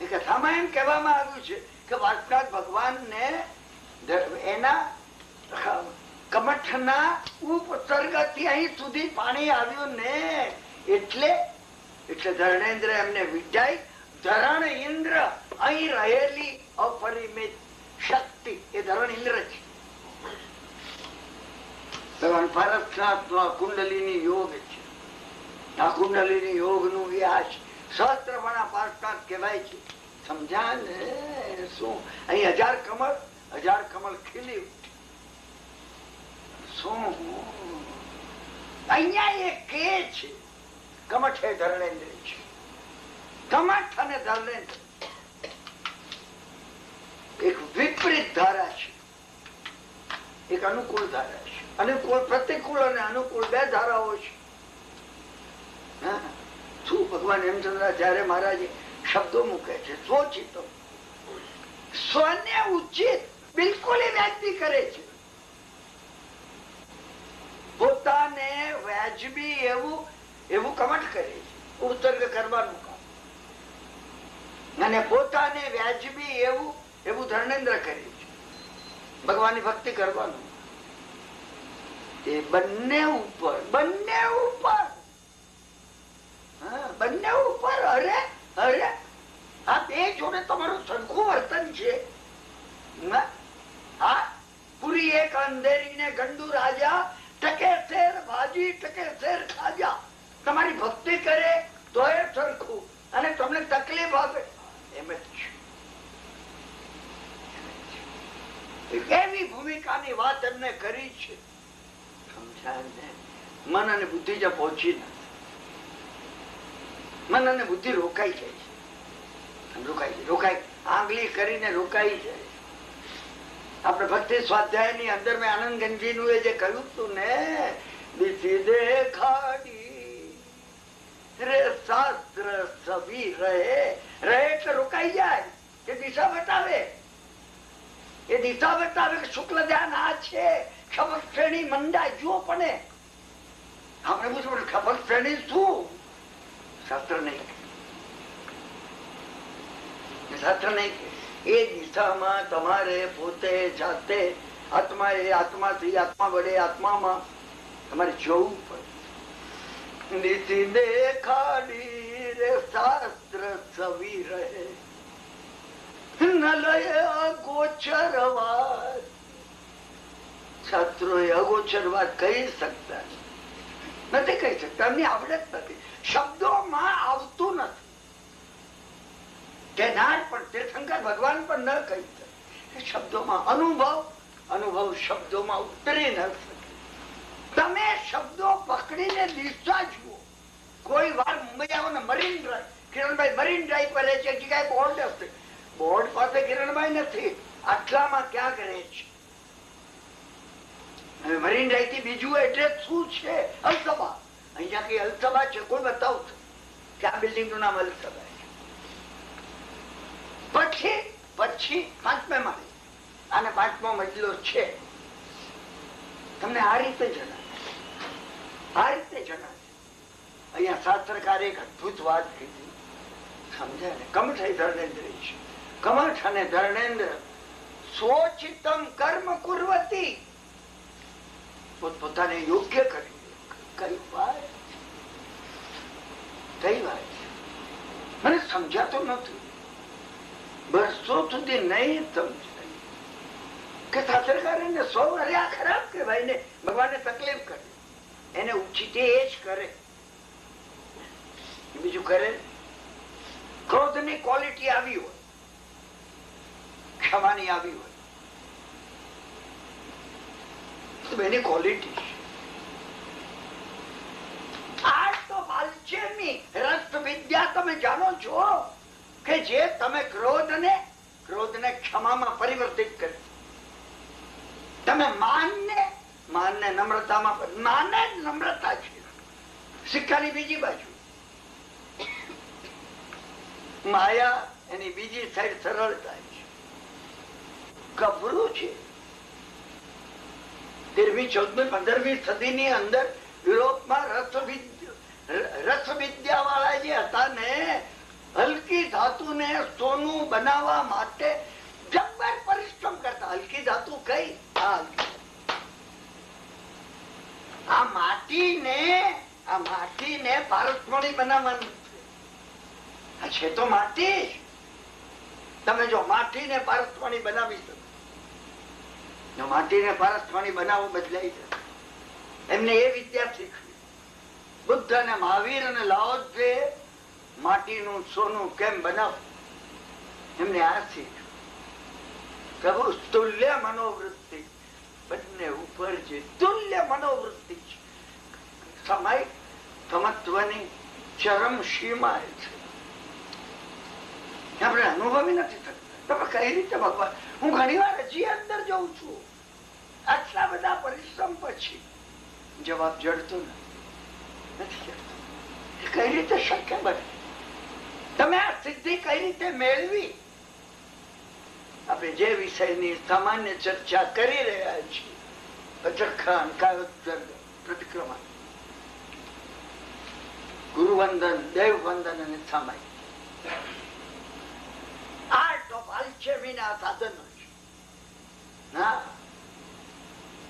એ કથામાં એમ કહેવામાં આવ્યું છે કે વાસનાથ ભગવાન ને એના કમઠના ઉપસર્ગથી અહીં સુધી પાણી આવ્યું ને, એટલે ધર્ણેન્દ્ર એમને વિજાય. ધરણ ઇન્દ્ર, અહીં રહેલી અપરિમિત શક્તિ એ ધરણ ઇન્દ્ર છે. ભગવાન પાર્શ્વનાથ નો આ કુંડલીની યોગ છે. આ કુંડલીની યોગ નું વ્યાસ સહસ્ત્રપણા પાર્શ્વનાથ કહેવાય છે. સમજ્યા ને? શું અહીં હજાર કમળ ખીલી ઉઠી. શું અહીંયા એ કે છે કમઠ એ ધર્ણેન્દ્ર છે. કમઠ અને ધર્ણેન્દ્ર એક વિપરીત ધારા છે, એક અનુકૂળ ધારા છે. અનુકૂળ, પ્રતિકૂળ અને અનુકૂળ બે ધારાઓ છે. શું ભગવાન હેમચંદ્રાચાર્ય મહારાજે શબ્દો મૂકે છે? સ્વચિતો, સ્વને ઉચિત બિલકુલ એ વ્યક્તિ કરે છે. પોતાને વ્યાજબી એવું કમઠ કરે છે, ઉત્સર્ગ કરવાનું કામ. અને પોતાને વ્યાજબી એવું ધર્મેન્દ્ર કરે છે, ભગવાનની ભક્તિ કરવાનું. એ બંને ઉપર અરે આ બે જોડે તમારું સરખું વર્તન છે. પૂરી એક અંધેરી ને ગંડુ રાજા, ટકે શેર ભાજી ટકે શેર ખાજા. તમારી ભક્તિ કરે તો એ સરખું, અને તમને તકલીફ આપે એમ જ એવી ભૂમિકાની વાત એમને કરી છે. સમજાય ને? મન અને બુદ્ધિ જ્યાં પહોંચી નથી, મન અને બુદ્ધિ રોકાઈ જાય છે, રોકાઈ આંગળી કરીને રોકાઈ જાય. આપણે ભક્તિ સ્વાધ્યાય ની અંદર મેં આનંદગંજી નું જે કહ્યું હતું ને, દિશી દેખાડી રે શાસ્ત્ર સભી રહે. રહે એટલે રોકાઈ જાય, એ દિશા બતાવે. એ દિશા બતાવે કે શુક્લ ધ્યાન આ છે. ખબર શ્રેણી મંડાય જુઓ. પણ આપણે પૂછવું ખબર શ્રેણી શું? શાસ્ત્ર નહીં, શાસ્ત્ર નહીં. એ દિશામાં તમારે પોતે જાતે આત્મા એ આત્માથી આત્મા વડે આત્મામાં તમારે જવું પડે. દેખાડી રે શાસ્ત્ર સવી રહે નલય અગોચર વાત. શાસ્ત્રો એ અગોચર વાત કહી શકતા નથી, કહી શકતા. એમની આવડત નથી, શબ્દોમાં આવતું નથી. તીર્થંકર ભગવાન પણ ન કહી શકે. શબ્દોમાં અનુભવ શબ્દોમાં ઉતરી ન શકે. તમે શબ્દો પકડીને દિશા જુઓ. કોઈ વાર મુંબઈ આવો ને marine drive, Kiranbhai marine drive પર રહે છે, જગ્યાએ બોર્ડ હશે. બોર્ડ પાસે કિરણભાઈ નથી, આટલામાં ક્યાંક રહે છે. હવે મરીન ડ્રાઈવ થી બીજું એડ્રેસ શું છે? અલસભા. અહીંયા કઈ અલસભા છે? કોઈ બતાવતું કે આ બિલ્ડિંગ નું નામ અલસભા. પછી 5મે માળે અને 5મો મજલો છે. તમને આ રીતે જણાવે. અહીંયા શાસ્ત્રકારે એક અદભુત વાત કીધી, સમજાય ને? કમઠ ધર્મેન્દ્ર છે. કમઠ અને ધર્મેન્દ્ર સોચિતમ કર્મ કુર્વતી, પોતાને યોગ્ય કરી. કઈ વાત મને સમજાતો નથી. વર્ષો સુધી નહીં સમજાય કે શાસ્ત્રકારને 100 વાર આ ખરાબ કહેવાય ને, ભગવાનને તકલીફ કરે. એને ઉચિતે એ જ કરે, બીજું કરે. ક્રોધની ક્વોલિટી આવી હોય, ક્ષમાની આવી હોય, તો એની ક્વોલિટી છે. આ તો વાલચેમી રસ વિદ્યા તમે જાણો છો કે જે તમે ક્રોધને ક્ષમામાં પરિવર્તિત કરી. તમે માનને નમ્રતામાં, માને જ નમ્રતા છે. સિક્કાની બીજી બાજુ માયા, એની બીજી સાઈડ સરળતા છે. ગભરું છે. 13મી 14મી 15મી સદીની અંદર યુરોપમાં રસ વિદ્યા વાળા જે હતા ને, હલકી ધાતુને સોનું બનાવવા માટે જબ્બર પરિશ્રમ કરતા. હલકી ધાતુ કઈ? આ માટીને પારસમણી બનાવવાનું છે તો માટી. તમે જો માટીને પારસમણી બનાવી શકો, માટીને પારસમણી બનાવવું બદલાઈ જાય. એમને એ વિદ્યા શીખવી. બુદ્ધ અને મહાવીર અને લાઓત્સે માટીનું સોનું કેમ બનાવ, એમને આ શીખ. પ્રભુ તુલ્ય મનોવૃત્તિ, બંને ઉપર છે તુલ્ય મનોવૃત્તિ છે. સમય સમત્વની ચરમ સીમા છે. આપણે અનુભવી નથી થતા. કઈ રીતે ભગવાન? હું ઘણી વાર હજી અંદર જઉં છું. આટલા બધા પરિશ્રમ પછી જવાબ જડતો નથી. કઈ રીતે શક્ય બને? તમે આ સિદ્ધિ કઈ રીતે મેળવી? આપણે જે વિષયની સામાન્ય ચર્ચા કરી રહ્યા છીએ, અચખાન, કાયોત્સર્ગ, પ્રતિક્રમણ, ગુરુવંદન, દેવવંદન અને સામાય, આર્ટ ઓફ આલ્ચેમીના સાધનો છે.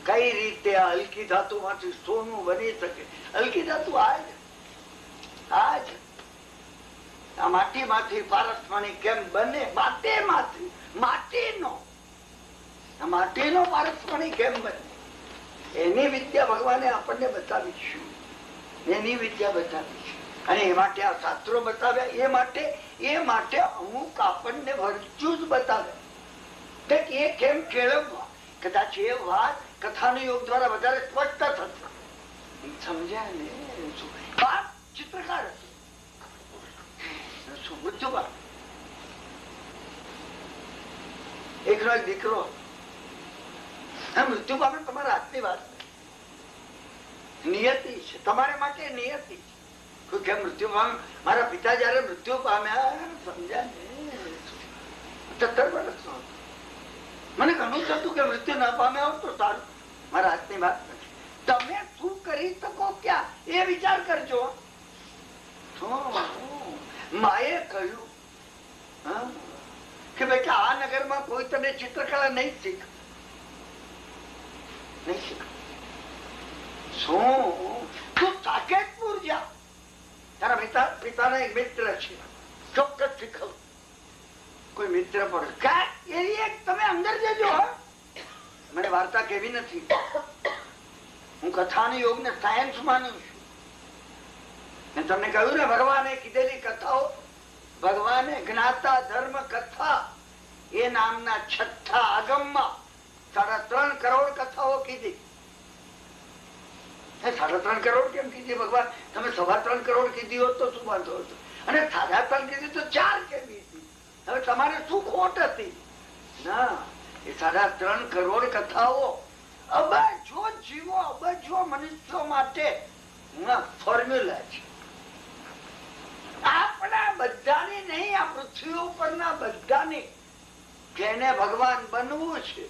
કઈ રીતે આ હલકી ધાતુ માંથી સોનું બની શકે? હલકી ધાતુ આ માટી માંથી પારસમણી કેમ બને? માટીનો પારસમણી કેમ બને? એની વિદ્યા ભગવાને આપણને બતાવીશું. એની વિદ્યા બતાવીશું. અને એ માટે આ શાસ્ત્રો બતાવ્યા, એ માટે અમુક આપણને વર્ચ્યુ જ બતાવે એ કેમ કેળવવા. કદાચ એ વાત કથાનો યોગ દ્વારા વધારે સ્પષ્ટ થશે. સમજ્યા ને? બાપ ચિત્રકાર હતો, મૃત્યુ બાપ એકનો એક દીકરો મૃત્યુ પામે. તમારા હાથની વાત નિયતિ છે, તમારા માટે નિયતિ છે. મૃત્યુ પામે, મારા પિતા જયારે મૃત્યુ પામ્યા, સમજ્યા ને, 17 વર્ષનો હતો. મને ઘણું થતું કે મૃત્યુ ના પામ્યા હોત તો સારું. મારા હાથની વાત નથી. તમે શું કરી શકો ક્યાં એ વિચાર કરજો. માએ કહ્યું કે ભાઈ આ નગરમાં કોઈ તને ચિત્રકલા નહીં શીખ. શું તું સાકેતપુર જા, તારા પિતાના એક મિત્ર છે, ચોક્કસ શીખવ. કોઈ મિત્ર પણ તમે અંદર જજો. મને વાર્તા કેવી નથી, હું કથાના યોગ ને સાયન્સ માનું છું. મેં તમને કહ્યું ને, ભગવાને કીધેલી કથાઓ, ભગવાને જ્ઞાતા ધર્મ કથા એ નામના 6થા આગમમાં 3.5 કરોડ કથાઓ કીધી. 3.5 કરોડ કેમ કીધી ભગવાન? તમે 3.25 કરોડ કીધી હોત તો શું વાંધો હતો? અને 3.5 કીધી તો 4 કેવી હતી? હવે તમારે શું ખોટ હતી? ના, એ 3.5 કરોડ કથાઓ અબજો જીવો, અબજો મનુષ્યો માટે ફોર્મ્યુલા છે. આપણા બધાની નહીં, આ પૃથ્વી ઉપરના બધાની જેને ભગવાન બનવું છે,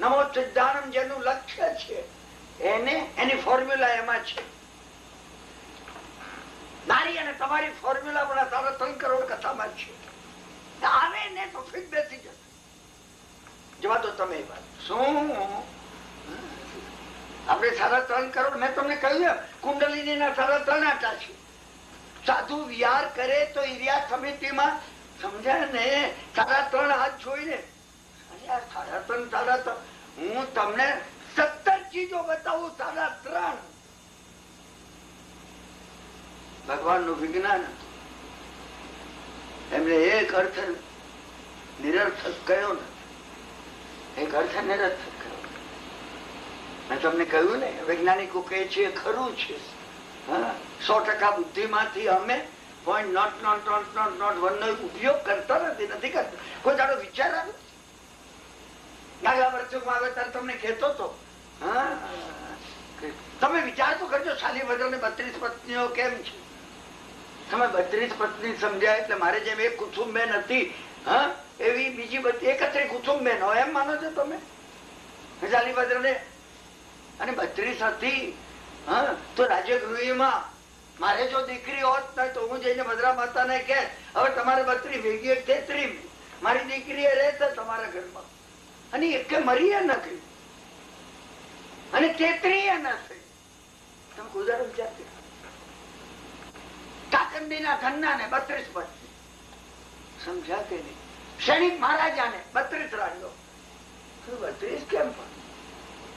નમો સિદ્ધાનમ જેનું લક્ષ્ય છે, એની ફોર્મ્યુલા એમાં છે. મારી અને તમારી ફોર્મ્યુલા પણ 3.5 કરોડ કથામાં છે. આવે ને તો ફિટ બેસી જશે. જવા દો તમે એ વાત. શું આપણે 3.5 કરોડ, મેં તમને કહ્યું કુંડલીની ના 3.5 આટા છે. સાધુ વિહાર કરે તો ઈરિયા સમિતિમાં, સમજાય ને, 3.5 હાથ જોઈને 3.5 હું તમને 17 ચીજો બતાવું. 3.5 ભગવાન નું વિજ્ઞાન હતું. એમને એક અર્થ નિરર્થક કયો નથી, એક અર્થ નિરર્થક કયો. મેં તમને કહ્યું ને, વૈજ્ઞાનિકો કહે છે ખરું છે. 100% બુદ્ધિમાંથી અમે 0.00001 નો ઉપયોગ કરતા નથી કરતા. કોઈ તારો વિચાર આવે આગલા વર્ષોમાં આવે ત્યારે તમને કહેતો હતો. તમે વિચાર તો કરજો, શાલીભદ્ર ને 32 પત્નીઓ કેમ છે? તમે 32 પત્ની સમજ્યા એટલે મારે જેમ એક કુસુમબેન હતી એવી બીજી બધી 31 કુસુમબેન હોય એમ માનો છો તમે? શાલીભદ્ર ને અને 32 હતી તો રાજગૃહમાં મારે જો દીકરી હોત નહીં તો હું જઈને ભદ્રા માતા ને કે હવે તમારે 32 ભેગી 33 મારી દીકરી રહેશે તમારા ઘરમાં, અને એક મરી નથી અને 33 નથી. તમે ગુજારો વિચાર કાકંદીના ધન્ના ને 32 પત્ની, સમજ્યા કે નહીં? સૈનિક મહારાજા ને 32 રાણીઓ. 32 કેમ પણ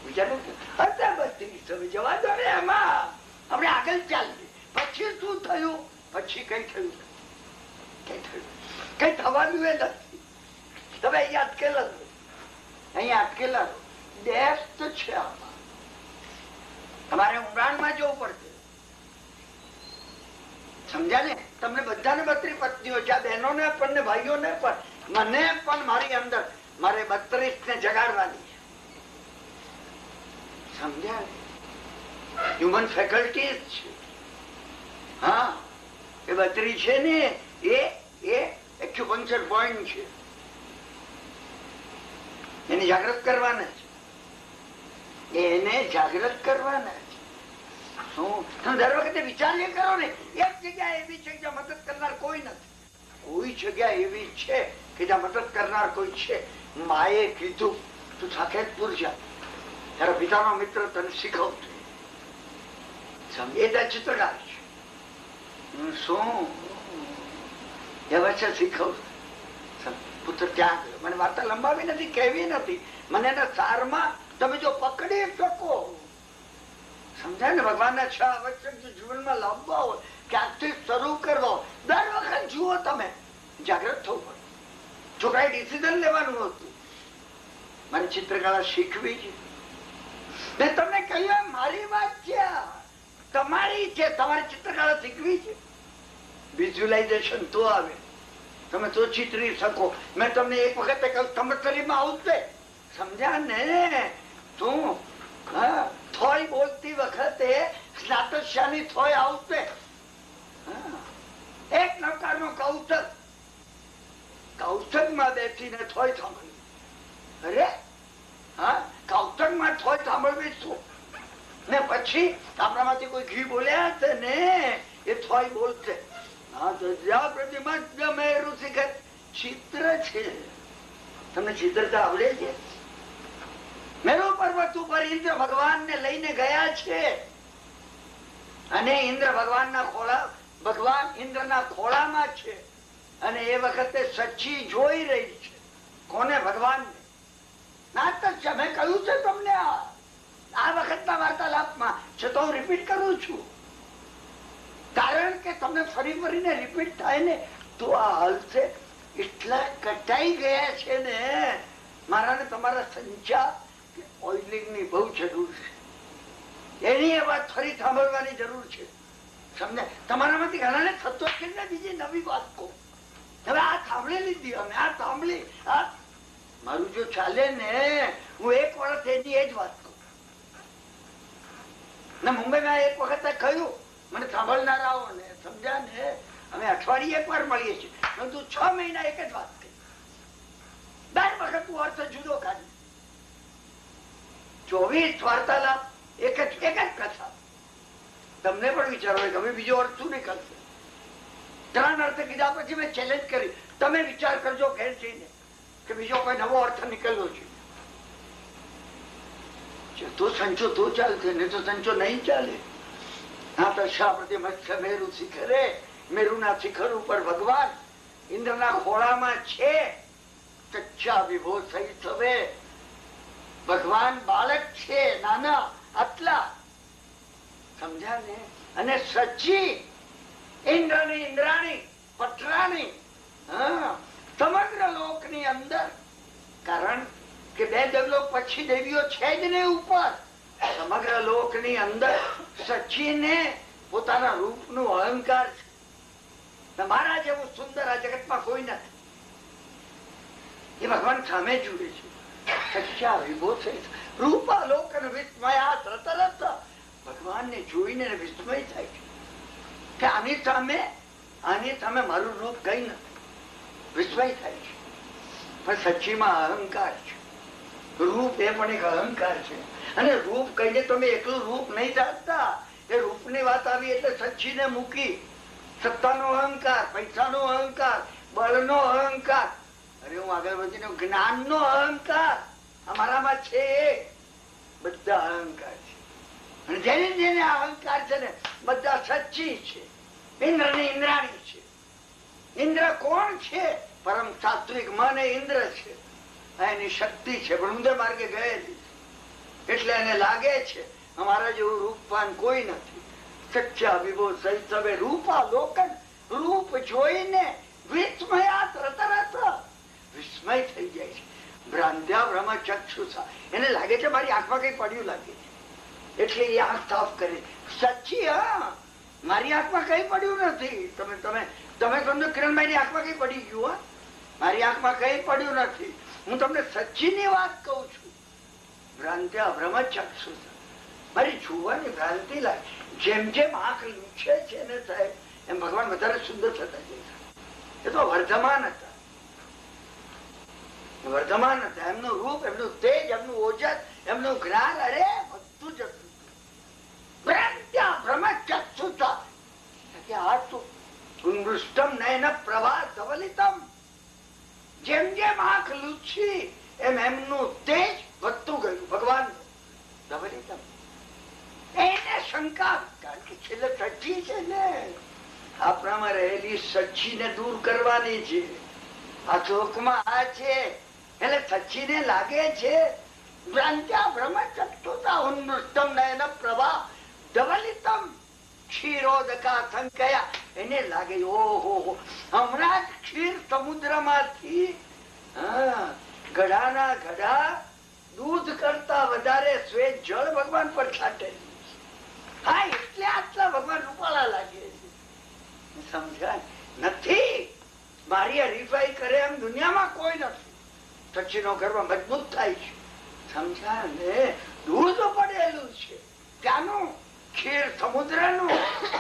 વિચારો? 32 જવા દો ને, એમાં આપણે આગળ ચાલીએ. પછી શું થયું? પછી કઈ થયું? કઈ થવાનું એ નથી. તમે અહીંયા અટકેલા દેશ તો છે. આમાં તમારે ઊંડાણમાં જવું પડશે. સમજ્યા ને? તમને બધાને 32 પત્નીઓ છે, બહેનો ને પણ ને ભાઈઓ ને પણ, મને પણ મારી અંદર મારે 32 ને જગાડવાની. સમજ્યા ને? હ્યુમન ફેકલ્ટીઝ છે. હા, એ 32 છે ને, એ એક્યુપંક્ચર પોઈન્ટ છે. એને જાગૃત કરવાના છે, એને જાગૃત કરવાના છે. શું તમે દર વખતે વિચાર એ કરો ને, એક જગ્યા એવી છે જ્યાં મદદ કરનાર કોઈ નથી. કોઈ જગ્યા એવી છે કે જ્યાં મદદ કરનાર કોઈ છે. માએ કીધું તું સાકેતપુર જા, તારા પિતાનો મિત્ર તને શીખવતો. એ ચિત્રકાર છે. શું એ વચ્ચે શીખવતું પુત્ર ત્યાં ગયો. મને વાર્તા લંબાવી નથી, કહેવી નથી. મને એના સારમાં તમે જો પકડી શકો, સમજાય ને, ભગવાનના 6 આવશ્યક જીવનમાં લાવવા હોય ક્યાંકથી શરૂ કરવો. દર વખત જુઓ તમે જાગૃત થવું પડે. છોકરાએ ડિસિઝન લેવાનું હતું, મારે ચિત્રકલા શીખવી છે. મેં તમને કહ્યું મારી વાત છે, તમારી છે, તમારે ચિત્રકલા શીખવી છે. વિઝ્યુલાઇઝેશન તો આવે, તમે તો ચિતરી શકો. મેં તમને એક વખત કહ્યું તમે શરીરમાં આવશે, સમજ્યા ને? તું થોય બોલતી વખતે સ્નાતસ્યાની થોય આવશે. એક પ્રકારનો કૌશક, કૌશકમાં બેસીને થોય સાંભળવી. અરે હા, કૌશકમાં થોય સાંભળવી શું? ને પછી આપણામાંથી કોઈ ઘી બોલ્યા હશે ને એ થોય બોલશે. ચિત્ર છે, તમને ચિત્રતા આવડે છે? મેરુ પર્વત ઉપર ઇન્દ્ર ભગવાન ને લઈને ગયા છે અને ઇન્દ્ર ભગવાનના ખોળા, ભગવાન ઇન્દ્રના ખોળામાં છે અને એ વખતે સચ્ચી જોઈ રહી છે. કોને? ભગવાનને. નાટક મેં કહ્યું છે તમને આ વખતના વાર્તાલાપમાં, છતાં હું રિપીટ કરું છું કારણ કે તમને ફરી ફરીને રિપીટ થાય ને તો આ હાલશે. એટલા કટાઈ ગયા છે ને મારા ને તમારા સંચા ઓઇલિંગ ની બહુ જરૂર છે. એની એ વાત ફરી સાંભળવાની જરૂર છે, સમજે? તમારામાંથી ઘણાને થતો છે ને બીજી નવી વાત કહો. હવે આ સાંભળી લીધી અમે, આ સાંભળી, આ મારું જો ચાલે ને હું એક વર્ષ એની એ જ વાત કહું. મુંબઈમાં એક વખત કહ્યું મને સાંભળનારાઓને, સમજ્યા ને? અમે અઠવાડિયે એક વાર મળીએ છીએ, પરંતુ 6 મહિના એક જ વાત કરી. દર વખત હું અર્થ જુદો કાઢી. 24 વાર્તાલાપ એક જ કથા. તમને પણ વિચારો કે હવે બીજો અર્થ શું નહીં કરશે? 3 અર્થ કીધા પછી મેં ચેલેન્જ કરી, તમે વિચાર કરજો ઘેર જઈને કે બીજો કોઈ નવો અર્થ નીકળ્યો છે તો સંચો તો ચાલશે, નહીં તો સંચો નહીં ચાલે. મેરુ શિખરે, મેરુના શિખર ઉપર ભગવાન ઇન્દ્રના ખોળામાં છે. ચચ્ચા વિભો સહિત હવે ભગવાન બાળક છે, નાના આટલા, સમજ્યા ને? અને સચ્ચી ઇન્દ્રની ઇન્દ્રાણી પટરાણી સમગ્ર લોકની અંદર, કારણ કે 2 દેવલોક પછી દેવીઓ છે જ ને ઉપર. સમગ્ર લોકની અંદર સચ્ચીને પોતાના રૂપનું અહંકાર છે. મારા જેવું સુંદર આ જગતમાં કોઈ નથી. એ ભગવાન સામે જુએ છે. સચ્ચા વિભો છે રૂપાલોકન વિસ્મયા તરત ભગવાનને જોઈને વિસ્મય થાય છે કે આની સામે મારું રૂપ કઈ નથી. વિસ્મય થાય છે. પણ સચ્ચીમાં અહંકાર છે. રૂપ એ પણ એક અહંકાર છે. અને રૂપ કહીને તમે એકલું રૂપ નહીં જાણતા. એ રૂપની વાત આવી એટલે સચ્ચીને મૂકી સત્તાનો અહંકાર, પૈસાનો અહંકાર, બળનો અહંકાર, અરે હું આગળ વધીને જ્ઞાનનો અહંકાર અમારામાં છે. બધા અહંકાર છે. અને જેને જેને અહંકાર છે ને બધા સચ્ચી છે. ઇન્દ્રની ઇન્દ્રાણી છે. ઇન્દ્ર કોણ છે? પરમ સાત્વિક મન એ ઇન્દ્ર છે. એની શક્તિ છે પણ ઊંધે માર્ગે ગયેલી એટલે એને લાગે છે અમારા જેવું રૂપવાન કોઈ નથી. સચ્ચા વિભો સહિત રૂપાલોકન, રૂપ જોઈને વિસ્મયા તરત વિસ્મય થઈ જાય છે. ભ્રાંત્યા ભ્રમ ચક્ષુષા, એને લાગે છે મારી આંખમાં કઈ પડ્યું લાગે છે એટલે એ આંખ સાફ કરે. સચ્ચી મારી આંખમાં કઈ પડ્યું નથી. તમે સમજો કિરણભાઈ આંખમાં કઈ પડી ગયું? મારી આંખમાં કઈ પડ્યું નથી. હું તમને સચ્ચી ની વાત કઉ છું. ભ્રાંત્યા ભ્રમ ચક્ષુષા, મારી જોવાની ભ્રાંતિ લાગે. જેમ જેમ આંખ લૂછે છે ને સાહેબ એમ ભગવાન વધારે સુંદર થતા જાય. એ તો વર્ધમાન હતા, વર્ધમાન હતા. એમનું રૂપ, એમનું તેજ, એમનું ઓજસ, એમનું જ્ઞાન, અરે બધું જ હતું. ભ્રાંત્યા ભ્રમ ચક્ષુષા, નયન પ્રભા ધવલિતમ, જેમ જેમ આંખ લૂછી એમ એમનું તેજ વધતું ગયું. ભગવાન ધવલિતમ. એને શંકા, કારણ કે છેલ્લે સચ્ચી છે ને, આપણામાં રહેલી સચ્ચી ને દૂર કરવાની છે. આ ચોકમાં આ છે એટલે સચ્ચી ને લાગે છે ભ્રાંત્યા ભ્રમ ચક્ષુષા ઉન્મૃષ્ટમ નયન પ્રભા ધવલિતમ. ક્ષીરોદકા સંકયા. એને લાગે ઓહો હમણાં જ ક્ષીર સમુદ્રમાંથી ઘડાના ઘડા દૂધ કરતા વધારે શ્વેત જળ ભગવાન પર છાંટે. હા, એટલે આટલા ભગવાન રૂપાળા લાગે છે. સમજાય નથી. મારી હરીફાઈ કરે એમ દુનિયામાં કોઈ નથી. સચિનો ગર્ભ મજબૂત થાય છે. સમજાય ને? દૂધ પડેલું છે ત્યાંનું ક્ષીર સમુદ્રનું.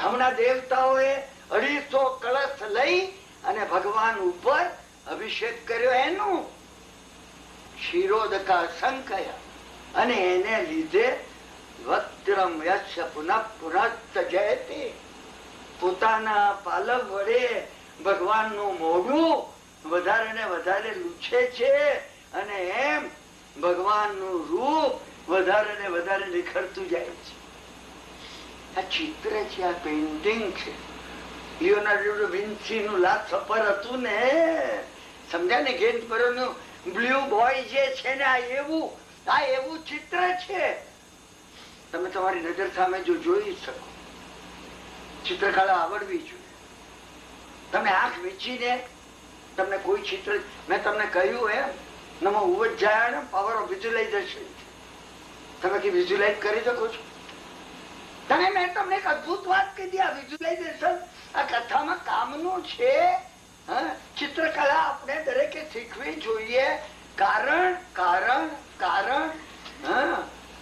હમણાં દેવતાઓએ 250 કળશ લઈ અને ભગવાન ઉપર અભિષેક કર્યો એનું. ક્ષીરોદકા સંકયા. અને એને લીધે વક્ત્રમ યશ પુનઃ પુનઃ જયતે. પોતાના પાલવ વડે ભગવાનનું મોઢું વધારે ને વધારે લૂછે છે અને એમ ભગવાનનું રૂપ વધારે ને વધારે નિખરતું જાય છે. આ ચિત્ર છે, આ પેઇન્ટિંગ છે. લિયોનાર્ડો વિન્સી નું લાસ્ટ સફર હતું ને, સમજ્યા ને? ગેન્સબરોનું બ્લુ બોય જે છે ને, આ એવું ચિત્ર છે. તમે તમારી નજર સામે જો જોઈ શકો. ચિત્રકલા આવડવી જોઈએ. તમે આંખ વીંચીને તમને કોઈ ચિત્ર, મેં તમને કહ્યું એમ નમો ઉવજ્જાયણ પાવર ઓફ વિઝ્યુલાઇઝેશન. તમે કે વિઝ્યુલાઇઝ કરી શકો છો? તમે, મેં તમને એક અદભુત વાત કીધી. આ વિઝ્યુલાઇઝેશન આ કથામાં કામનું છે. ચિત્રકલા આપણે દરેકે શીખવી જોઈએ. કારણ કારણ કારણ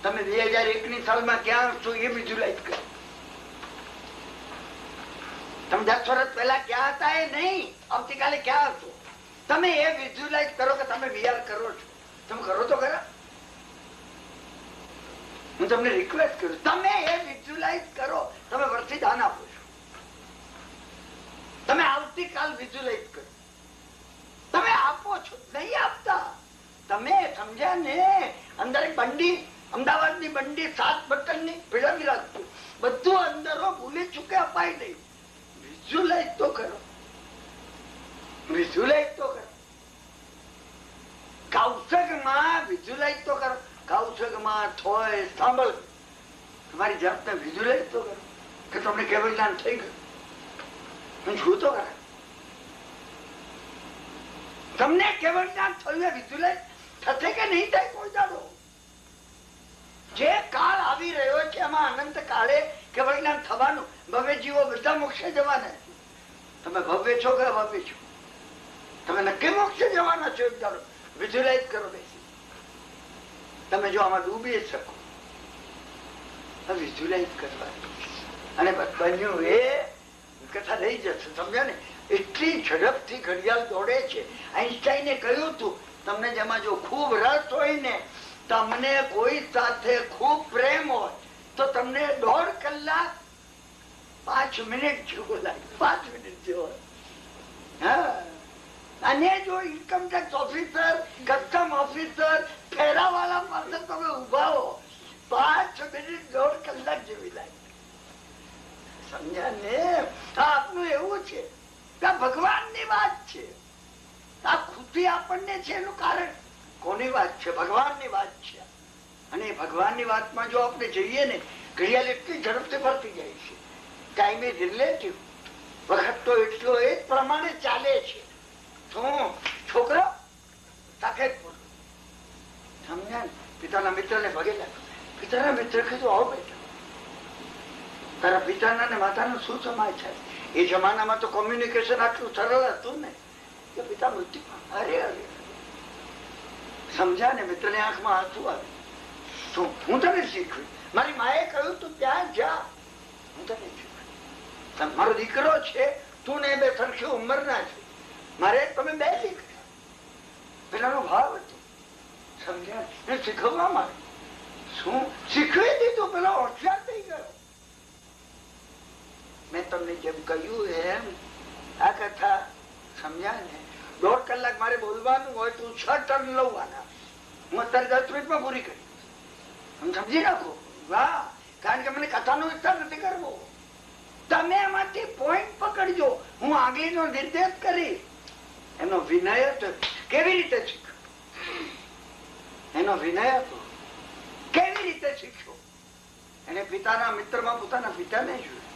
તમે 2001ની સાલમાં ક્યાં છો એ વિઝ્યુલાઇઝ કરો. તમે 10 વર્ષ પહેલા ક્યાં હતા એ નહીં, આવતીકાલે ક્યાં હતો તમે એ વિઝ્યુલાઇઝ કરો કે તમે વીઆર કરો છો. તમે કરો તો ખરા? હું તમને રિક્વેસ્ટ કરું, તમે એ વિઝ્યુલાઇઝ કરો. તમે વર્ષથી દાન આપો છો, તમે આવતીકાલ વિઝ્યુલાઇઝ કરો. તમે આપો છો, નહીં આપતા. તમે સમજ્યા ને? અંદર એક બંડી, અમદાવાદની બંડી 7 બટનની ભેળવી રાખતું, બધું અંદરો ભૂલી ચૂકે, અપાય નહીં. વિઝ્યુલાઇઝ તો કરો, વિઝ્યુલાઇઝ તો કરો. કૌશકમાં વિઝ્યુલાઇઝ તો કરો. કૌશકમાં થોય સાંભળ, તમારી જાતને વિઝ્યુલાઇઝ તો કરો કે તમને કેવળ જ્ઞાન થઈ ગયું. હું છું તો કરે. તમને કેવળ જ્ઞાન થયું એ વિઝ્યુલાઇઝ થશે કે નહીં થાય? કોઈ જાણો. જે કાળ આવી રહ્યો છે એમાં અનંત કાળે કેવળ જ્ઞાન થવાનું. ભવ્ય જીવો બધા મોક્ષે જવાના. તમે ભવ્ય છો કે અભવ્ય છો? તમે નક્કી મોક્ષે જવાના છો. એક દાડો વિઝ્યુલાઇઝ કરો બેસી. તમે જો આમાં ડૂબી શકો, વિઝ્યુલાઇઝ કરવા. અને બન્યું એ કથા રહી જશે. સમજ્યા ને? એટલી ઝડપથી ઘડિયાળ દોડે છે. આઈન્સ્ટાઈને કહ્યું હતું, તમને જેમાં જો ખૂબ રસ હોય ને, તમને કોઈ સાથે ખૂબ પ્રેમ હોય તો તમને 1.5 કલાક 5 મિનિટ જેવો લાગે. 5 મિનિટ જેવો. અને જો income tax officer, custom officer, ફેરાવાળા પાસે તમે ઉભા હો, 5 મિનિટ 1.5 કલાક જેવી લાગે. સમજ્યા ને? આપનું એવું છે કે ભગવાનની વાત છે. આ ખુશી આપણને છે એનું કારણ કોની વાત છે? ભગવાનની વાત છે. અને ભગવાનની વાતમાં જો આપણે જઈએ ને, ઘડિયાળ એટલી ઝડપથી ફરતી જાય છે. Time is relative. વખત તો એટલો એ જ પ્રમાણે ચાલે છે. શું છોકરો સાથે જ બોલો. સમજ્યા ને? પિતાના મિત્રને પગે લાગ્યો. પિતાના મિત્ર કીધું, આવો બેટા, તારા પિતાના ને માતાનો શું સમાજ છે? એ જમાનામાં તો કોમ્યુનિકેશન આટલું સરળ હતું ને. પિતા મૃત્યુ. અરે અરે, સમજ્યા ને? મિત્રને આંખમાં આંસુ આવે. શું હું તને શીખવી? મારી માએ કહ્યું તું ત્યાં જા. હું તને શીખવી. મારો દીકરો છે, તું ને બે સરખી ઉંમરના છે. મારે તમે બે દીકરા. પેલાનો ભાવ હતો. સમજ્યા? એ શીખવવા માંગે. શું શીખવી દીધું? પેલો હોશિયાર થઈ ગયો. મેં તમને જેમ કહ્યું એમ આ કથા, સમજ્યા ને? 1.5 કલાક મારે બોલવાનું હોય તો 6 ટર્ન લઉવાના. હું અત્યારે 10 મિનિટમાં પૂરી કરી. સમજી રાખો. વાહ! કારણ કે મને કથાનો વિસ્તાર નથી કરવો. તમે એમાંથી પોઈન્ટ પકડજો. હું આગળનો નિર્દેશ કરી એનો વિનય હતો. કેવી રીતે શીખ્યો? એનો વિનય હતો. કેવી રીતે શીખ્યો? એને પિતાના મિત્રમાં પોતાના પિતાને જોયું.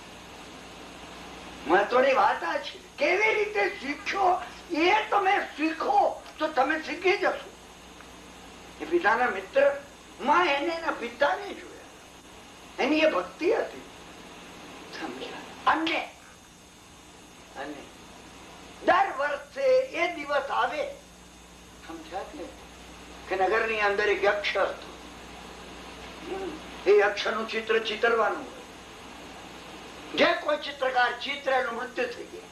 મહત્વની વાત આ છે. કેવી રીતે શીખ્યો એ તમે શીખો તો તમે શીખી જશો. એ પિતાના મિત્ર માં એને એના પિતાને જોયા, એની એ ભક્તિ હતી. સમજ્યા? અને દર વર્ષે એ દિવસ આવે, સમજ્યા કે નગરની અંદર એક યક્ષ હતો. એ યક્ષ નું ચિત્ર ચિતરવાનું હોય. જે કોઈ ચિત્રકાર ચિત્ર એનું મૃત્યુ થઈ ગયા.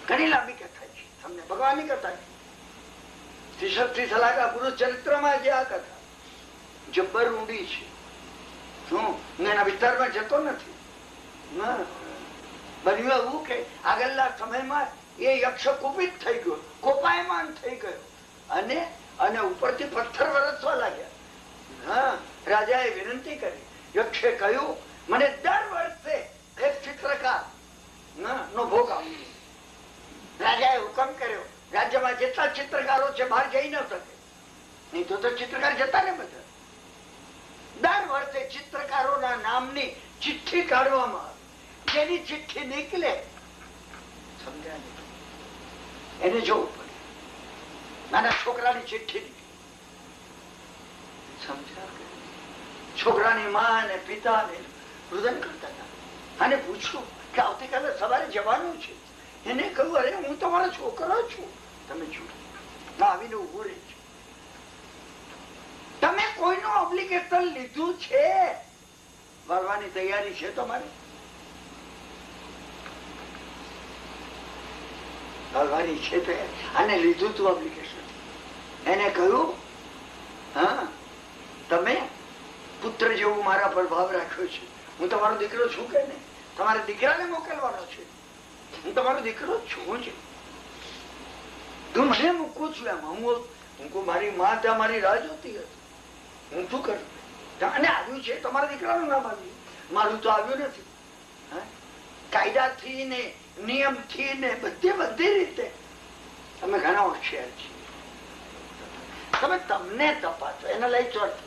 ઘણી લાંબી કથા છે, તમને ભગવાનની કથા છે. શ્રી સલાકા પુરુષ ચરિત્રમાં જે આ કથા જબ્બર ઊંડી છે. શું એના વિસ્તારમાં જતો નથી. બન્યું એવું કે આગળના સમયમાં એ યક્ષ કુપિત થઈ ગયો, કોપાયમાન થઈ ગયો અને ઉપરથી પથ્થર વરસવા લાગ્યા. રાજાએ વિનંતી કરી. યક્ષે કહ્યું, મને દર વર્ષે એક ચિત્રકાર નો ભોગ આપજો. રાજાએ હુકમ કર્યો. રાજ્યમાં જેટલા ચિત્રકારો છે બહાર જઈ ન શકે, નહીં તો ચિત્રકાર જતા ને બધા. દર વર્ષે ચિત્રકારોના નામની ચિઠ્ઠી કાઢવામાં આવે. જેની ચિઠ્ઠી નીકળે, સમજાય, એને જોવું પડે. નાના છોકરાની ચિઠ્ઠી નીકળે, સમજાય. છોકરાની માં અને પિતા ને રુદન કરતા હતા અને પૂછ્યું કે આવતીકાલે સવારે જવાનું છે. એને કહ્યું, અરે હું તમારો છોકરો છું, તમે જુઓ આવીને ઉભું રહે છે. તમે કોઈનું ઓબ્લિગેશન લીધું છે, વળવાની તૈયારી છે તમારે? વળવાની છે તો આને લીધું તું ઓબ્લિગેશન. એને કહ્યું, હા તમે પુત્ર જેવું મારા પર ભાવ રાખ્યો છે. હું તમારો દીકરો છું કે નહીં? તમારા દીકરાને મોકલવાનો છે. હું તમારો દીકરો છું જ. તું મને મૂકું છું એમાં. હું મારી માં ત્યાં મારી રાહ જોતી હતી. હું શું કરું? અને આવ્યું છે તમારા દીકરાનું નામ આવ્યું, મારું તો આવ્યું નથી. કાયદાથી ને નિયમથી ને બધી રીતે તમે ઘણા હોશિયાર છીએ. તમે તમને તપાસો, એને લઈ ચોટ.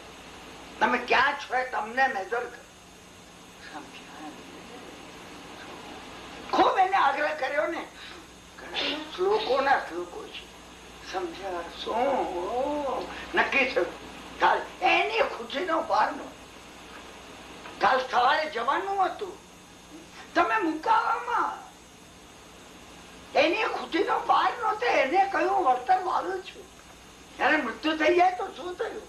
તમે ક્યાં છો તમને મેજર કરો. ખૂબ એને આગ્રહ કર્યો ને. શ્લોકોના શ્લોકો છે, સમજ્યા? શું નક્કી થયું? કાલ એની ખુશીનો પાર નો. કાલ સવારે જવાનું હતું, તમે મુકાવામાં. એની ખુશીનો પાર નહોતો. એને કહ્યું વળતર વાળું છું. એને મૃત્યુ થઈ જાય તો શું થયું?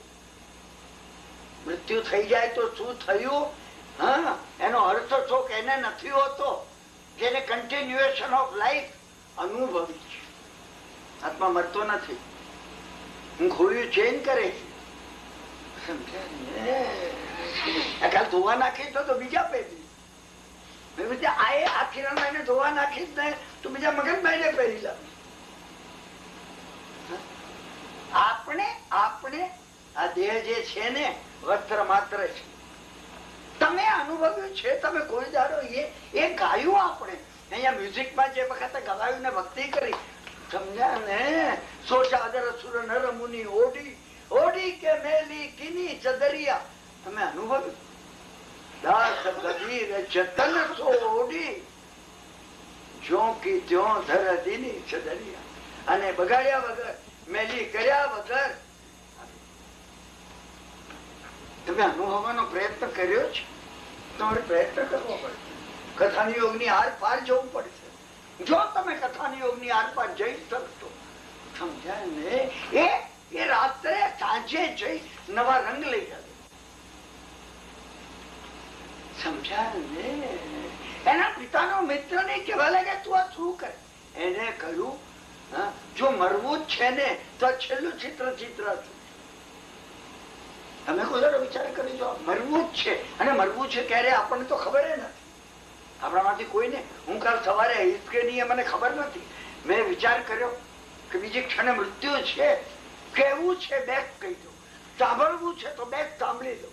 મૃત્યુ થઈ જાય તો શું થયું? એનો અર્થ શોક એને નથી હોતો જેને કન્ટિન્યુએશન ઓફ લાઈફ અનુભવી છે. આત્મા મરતો નથી, હું ખોયું ચેન્જ કરે છે. કાલ ધોવા નાખી તો બીજા પહેરી, આ કિરણમાં એને ધોવા નાખી ને તો બીજા મગનભાઈ ને પહેરી લાવી. આપણે આ દેહ જે છે ને વસ્ત્ર માત્ર છે. તમે અનુભવ્યું છે, તમે કોઈ દાડો એ ગાયું. આપણે અહીંયા મ્યુઝિકમાં જે વખતે ગવાયું ને ભક્તિ કરી, સમજ્યા ને? સો ચાદર સુર નર મુનિ ઓઢી ઓઢી કે મેલી કિની ચદરિયા. તમે અનુભવ્યું? દાસ કબીર જતન સો ઓઢી જો કી ત્યો ધરતીની ચદરિયા. અને બગાડ્યા વગર, મેલી કર્યા વગર તમે અનુભવવાનો પ્રયત્ન કર્યો છે. તમારે પ્રયત્ન કરવો પડશે. કથાની યોગની આર પાર જવું પડશે. જો તમે કથાની યોગની આર પાર જઈ શકશો, સમજાય ને? એ રાત્રે સાંજે જઈ નવા રંગ લઈ આવે. સમજાય ને? એના પિતાનો મિત્ર ને કેવા લાગે તું આ શું કરે? એને કહ્યું, જો મરવું જ છે ને તો છેલ્લું ચિત્ર હતું. તમે કોઈ વિચાર કરી જો મરવું જ છે, અને મરવું છે ક્યારે આપણને તો ખબર નથી. આપણામાંથી કોઈને હું કાલ સવારે આવીશ કે નહીં મને ખબર નથી. મેં વિચાર કર્યો કે બીજી ક્ષણે મૃત્યુ છે. કેવું છે બેક કહી દો, સાંભળવું છે તો બેક સાંભળી દો.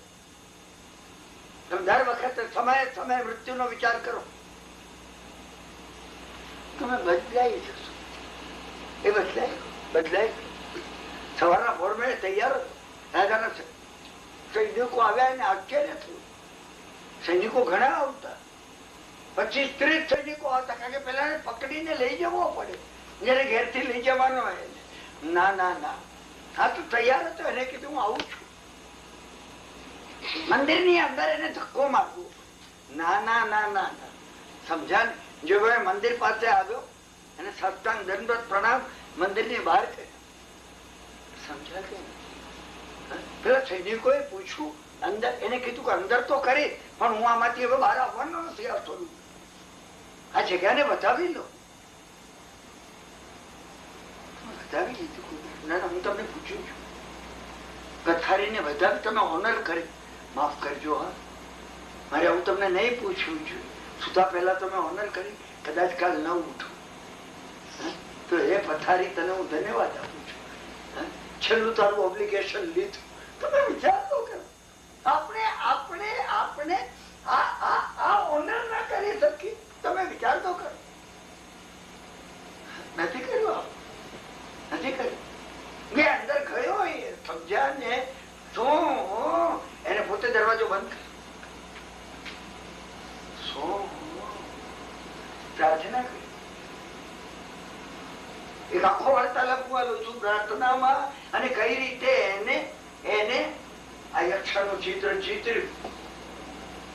તમે દર વખતે સમયે મૃત્યુનો વિચાર કરો, તમે બદલાઈ જશો. એ બદલાય. સવારના ફોર્મે તૈયાર હતો. રાજાના સૈનિકો આવ્યા એને આશ્ચર્ય થયું. સૈનિકો ઘણા આવતા. પછી સ્ત્રી સૈનિકો હતા, કારણ કે પેલા પકડીને લઈ જવો પડે જયારે ઘેર થી લઈ જવાનો હોય. ના ના ના, આ તો તૈયાર હતો. એને કીધું હું આવું છું. મંદિર ની અંદર એને ધક્કો મારવો. ના ના ના ના ના, સમજા ને? જો મંદિર પાસે આવ્યો અને સાષ્ટાંગ દંડવત પ્રણામ મંદિર ની બહાર કર્યો. સમજા કે પેલા સૈનિકોએ પૂછ્યું અંદર, એને કીધું કે અંદર તો કરી, પણ હું આમાંથી હવે બહાર આવવાનો નથી આવતો. આ જગ્યાને બતાવી લો. બતાવી લીધું. ના ના, હું તમને પૂછું છું, કથારીને વધારે તમે ઓનર કરી, માફ કરજો હા, મારે હું તમને નહીં પૂછવું છું. સુતા પહેલા તમે ઓનર કરી, કદાચ કાલ ન ઉઠું તો એ પથારી તને હું ધન્યવાદ આપું છું. છેલ્લું તારું ઓબ્લિગેશન લીધું. તમે વિચાર તો કરો, આપણે આપણે આપણે આ ઓનર ના કરી શકી. તમે વિચાર તો કરો. નથી કર્યું, નથી કર્યું. મેં અંદર ગયો, સમજ્યા ને? શું એને પોતે દરવાજો બંધ કર્યો, પ્રાર્થના કરી. એક આખો વાર્તાલાપ છું પ્રાર્થનામાં, અને કઈ રીતે એને આ યક્ષ નું ચિત્ર ચિત્ર્યું.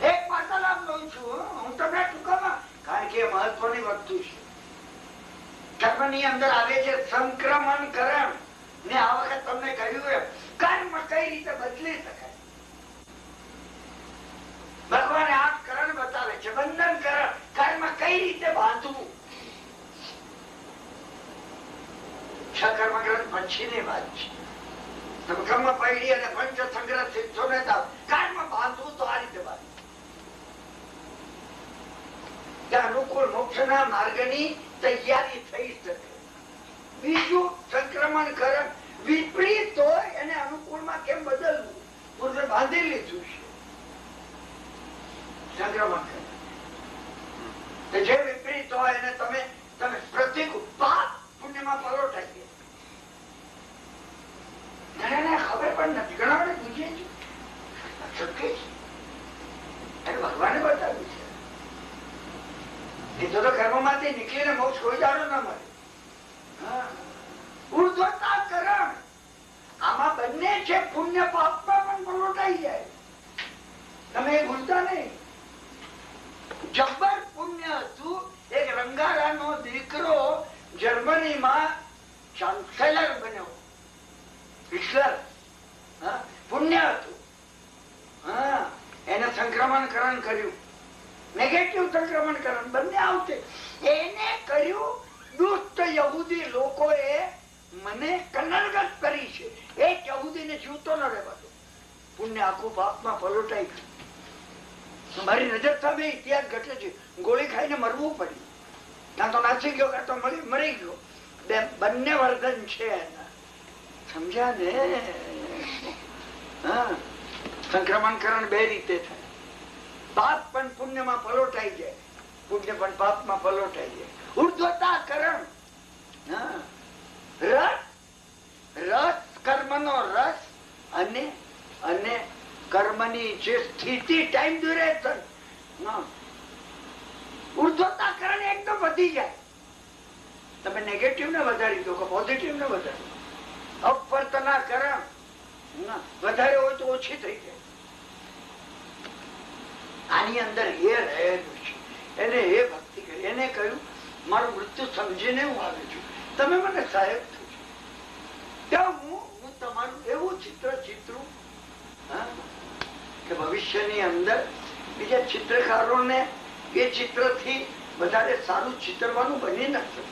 એક વાર્તાલાપ લઉં છું હું તમને ટૂંકામાં, કારણ કે મહત્વની વસ્તુ છે. કર્મ ની અંદર આવે છે સંક્રમણ કરણ, ને આ વખત તમને કહ્યું એમ કર્મ કઈ રીતે બદલી શકાય. ભગવાને આ કરણ બતાવે છે, બંધન કરણ. કર્મ કઈ રીતે બાંધવું. કર્મ ગ્રંથ પછીની વાત છે. કર્મ પૈડી અને પંચ સંગ્રહ સિદ્ધો ને કર્મ બાંધવું તો આ રીતે બાંધવું. અનુકૂળ મોક્ષ ના માર્ગ ની તૈયારી થઈ શકે. બીજું સંક્રમણ કરણ વિપરીત હોય એને અનુકૂળ માં કેમ બદલવું, પૂર્વે બાંધી લીધું છે. સંક્રમણ કરણ જે વિપરીત હોય એને તમે પ્રતિકૂળ પાપ પુણ્યમાં પલોટાઈ ગયા. ખબર પણ નથી, ઘણા બધા પૂછે છે શક્ય છે, ભગવાને બતાવ્યું છે. એ તો કર્મ માંથી નીકળીને મોક્ષ કોઈ દાડો ના મળે. ઉર્ધ્વતા કરણ આમાં બંને છે. પુણ્ય પાપમાં પણ પલોટાઈ જાય. તમે એ ભૂલતા નહીં. જબ્બર પુણ્ય હતું. એક રંગારાનો દીકરો જર્મનીમાં ચાન્સેલર બન્યો. હિટલર પુણ્ય હતું. એને સંક્રમણકરણ કર્યું, નેગેટિવ સંક્રમણકરણ બંને આવશે. એને કર્યું. દુષ્ટ યહૂદી લોકોએ મને કનરગત કરી છે. એક યહૂદીને જીવતો ન રહેવાતો. પુણ્ય આખું પાપમાં પલોટાઈ ગયું. મારી નજર સામે ઇતિહાસ ઘટે છે. ગોળી ખાઈને મરવું પડ્યું. કાં તો નાસી ગયો, કાં તો મરી ગયો. બંને વર્ધન છે એના. સમજ્યા ને? સંક્રમણકરણ બે રીતે થાય. પાપ પણ પુણ્યમાં પલોટાઈ જાય, પુણ્ય પણ પાપમાં પલોટાઈ જાય. ઉર્ધ્વતા કરણ રસ, રસ કર્મનો રસ અને કર્મની જે સ્થિતિ, ટાઈમ ડ્યુરેશન. ઉર્ધ્વતા કરણ એકદમ વધી જાય. તમે નેગેટિવ ને વધારી દો કે પોઝિટિવ ને વધારી. અપવર્તના કરણ વધારે હોય તો ઓછી થઈ જાય. આની અંદર એ રહેલું છે. એને એ ભક્તિ કરી. એને કહ્યું મારું મૃત્યુ સમજીને હું આવ્યો છું, તમે મને સહાયક થજો. ત્યાં હું તમારું એવું ચિત્ર ચિત્રું કે ભવિષ્યની અંદર બીજા ચિત્રકારોને એ ચિત્રથી વધારે સારું ચિત્રવાનું બની ન શકે.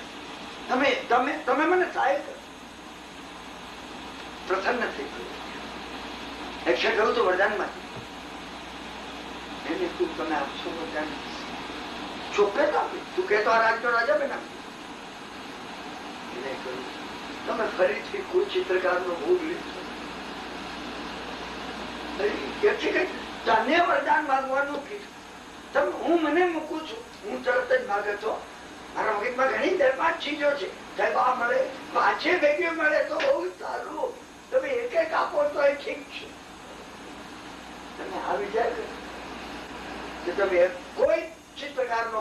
તમે મને સહાય કરો. પ્રસન્ન થઈ ગયું. યક્ષે કહ્યું તો વરદાનમાં એને તું તમે આપશો વરદાન. ચોખ્ખે તો આપી. તું કહેતો આ રાજનો રાજા બનાવી. એને કહ્યું તમે ફરીથી કોઈ ચિત્રકારનો ભોગ લીધો. તને વરદાન માંગવાનું કીધું. હું મને મૂકું છું, હું તરત જ માગતો. મારા મગજમાં ઘણી 4-5 ચીજો છે. સાહેબ આ મળે, 5 ભેગી મળે તો બહુ સારું. તમે એક આપો તો એ ઠીક છે. તમે આ વિચાર કરો કે તમે કોઈ ચિત્રકાર નો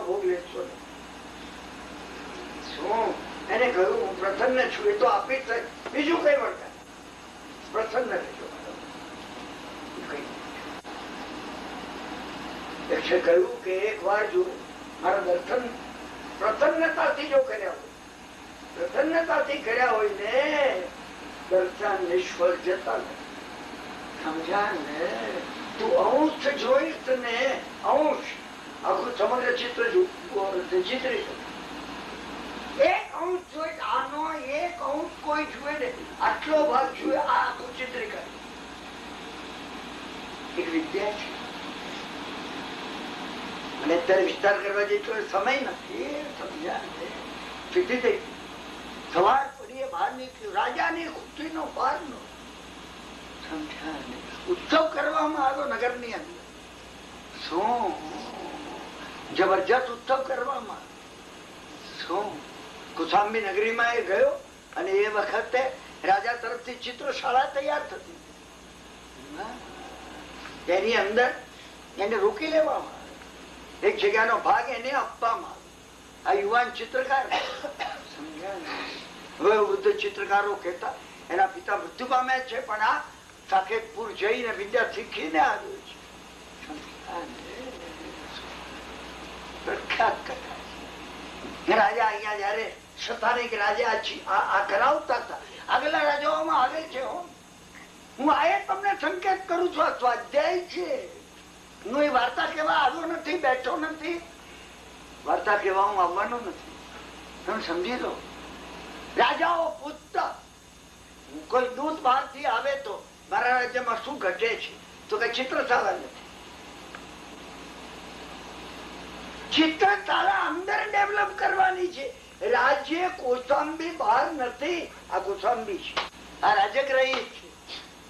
પછી કહ્યું કે એક વાર જો મારા દર્શન પ્રસન્નતાથી જો કર્યા હોય, પ્રસન્નતાથી કર્યા હોય ને દર્શન નિષ્ફળ જતા નથી. સમજા ને? તું અંશ જોઈશ ને, અંશ આખું સમગ્ર ચિત્ર ચિત્રી એક અંશ જોઈ, આનો એક અંશ કોઈ જુએ ને, આટલો ભાગ જુએ, આ આખું ચિત્રીકરણ એક વિદ્યા છે. અને અત્યારે વિસ્તાર કરવા જેટલો સમય નથી. સમજ્યા? સીધી થઈ સવાર પડીએ બહાર નીકળ્યું, રાજાની ખુશીનો પાર નો. સમજ્યા? ઉત્સવ કરવામાં આવ્યો નગર ની અંદર. શું જબરજસ્ત ઉત્સવ કરવામાં આવ્યો. શું કુસાંબી નગરીમાં એ ગયો અને એ વખતે રાજા તરફથી ચિત્રશાળા તૈયાર થતી. એની અંદર એને રોકી લેવામાં આવે, એક જગ્યાનો ભાગ એને આપવામાં આવે. આ યુવાન ચિત્રકાર, હવે વૃદ્ધ ચિત્રકારો કહેતા એના પિતા મૃત્યુ પામ્યા છે, પણ આ સાકેતપુર જઈને વિદ્યા શીખીને આવ્યો છે. પ્રખ્યાત કથા છે. રાજા અહીંયા જયારે સ્થાનિક રાજા આ કરાવતા હતા, આગલા રાજાઓમાં આવે છે. હું આ તમને સંકેત કરું છું, આ સ્વાધ્યાય છે. હું એ વાર્તા કેવા આવ્યો નથી, બેઠો નથી. વાર્તા કેવા હું આવવાનો નથી. તમે સમજી લો. રાજાઓ પૂછતા, કોઈ દૂત બહાર થી આવે તો મારા રાજ્યમાં શું ઘટે છે, તો કઈ ચિત્રશાળા નથી. ચિત્રશાળા અંદર ડેવલપ કરવાની છે. રાજ્ય કોસાંબી બહાર નથી. આ કોસાંબી છે, આ રાજગૃહી છે,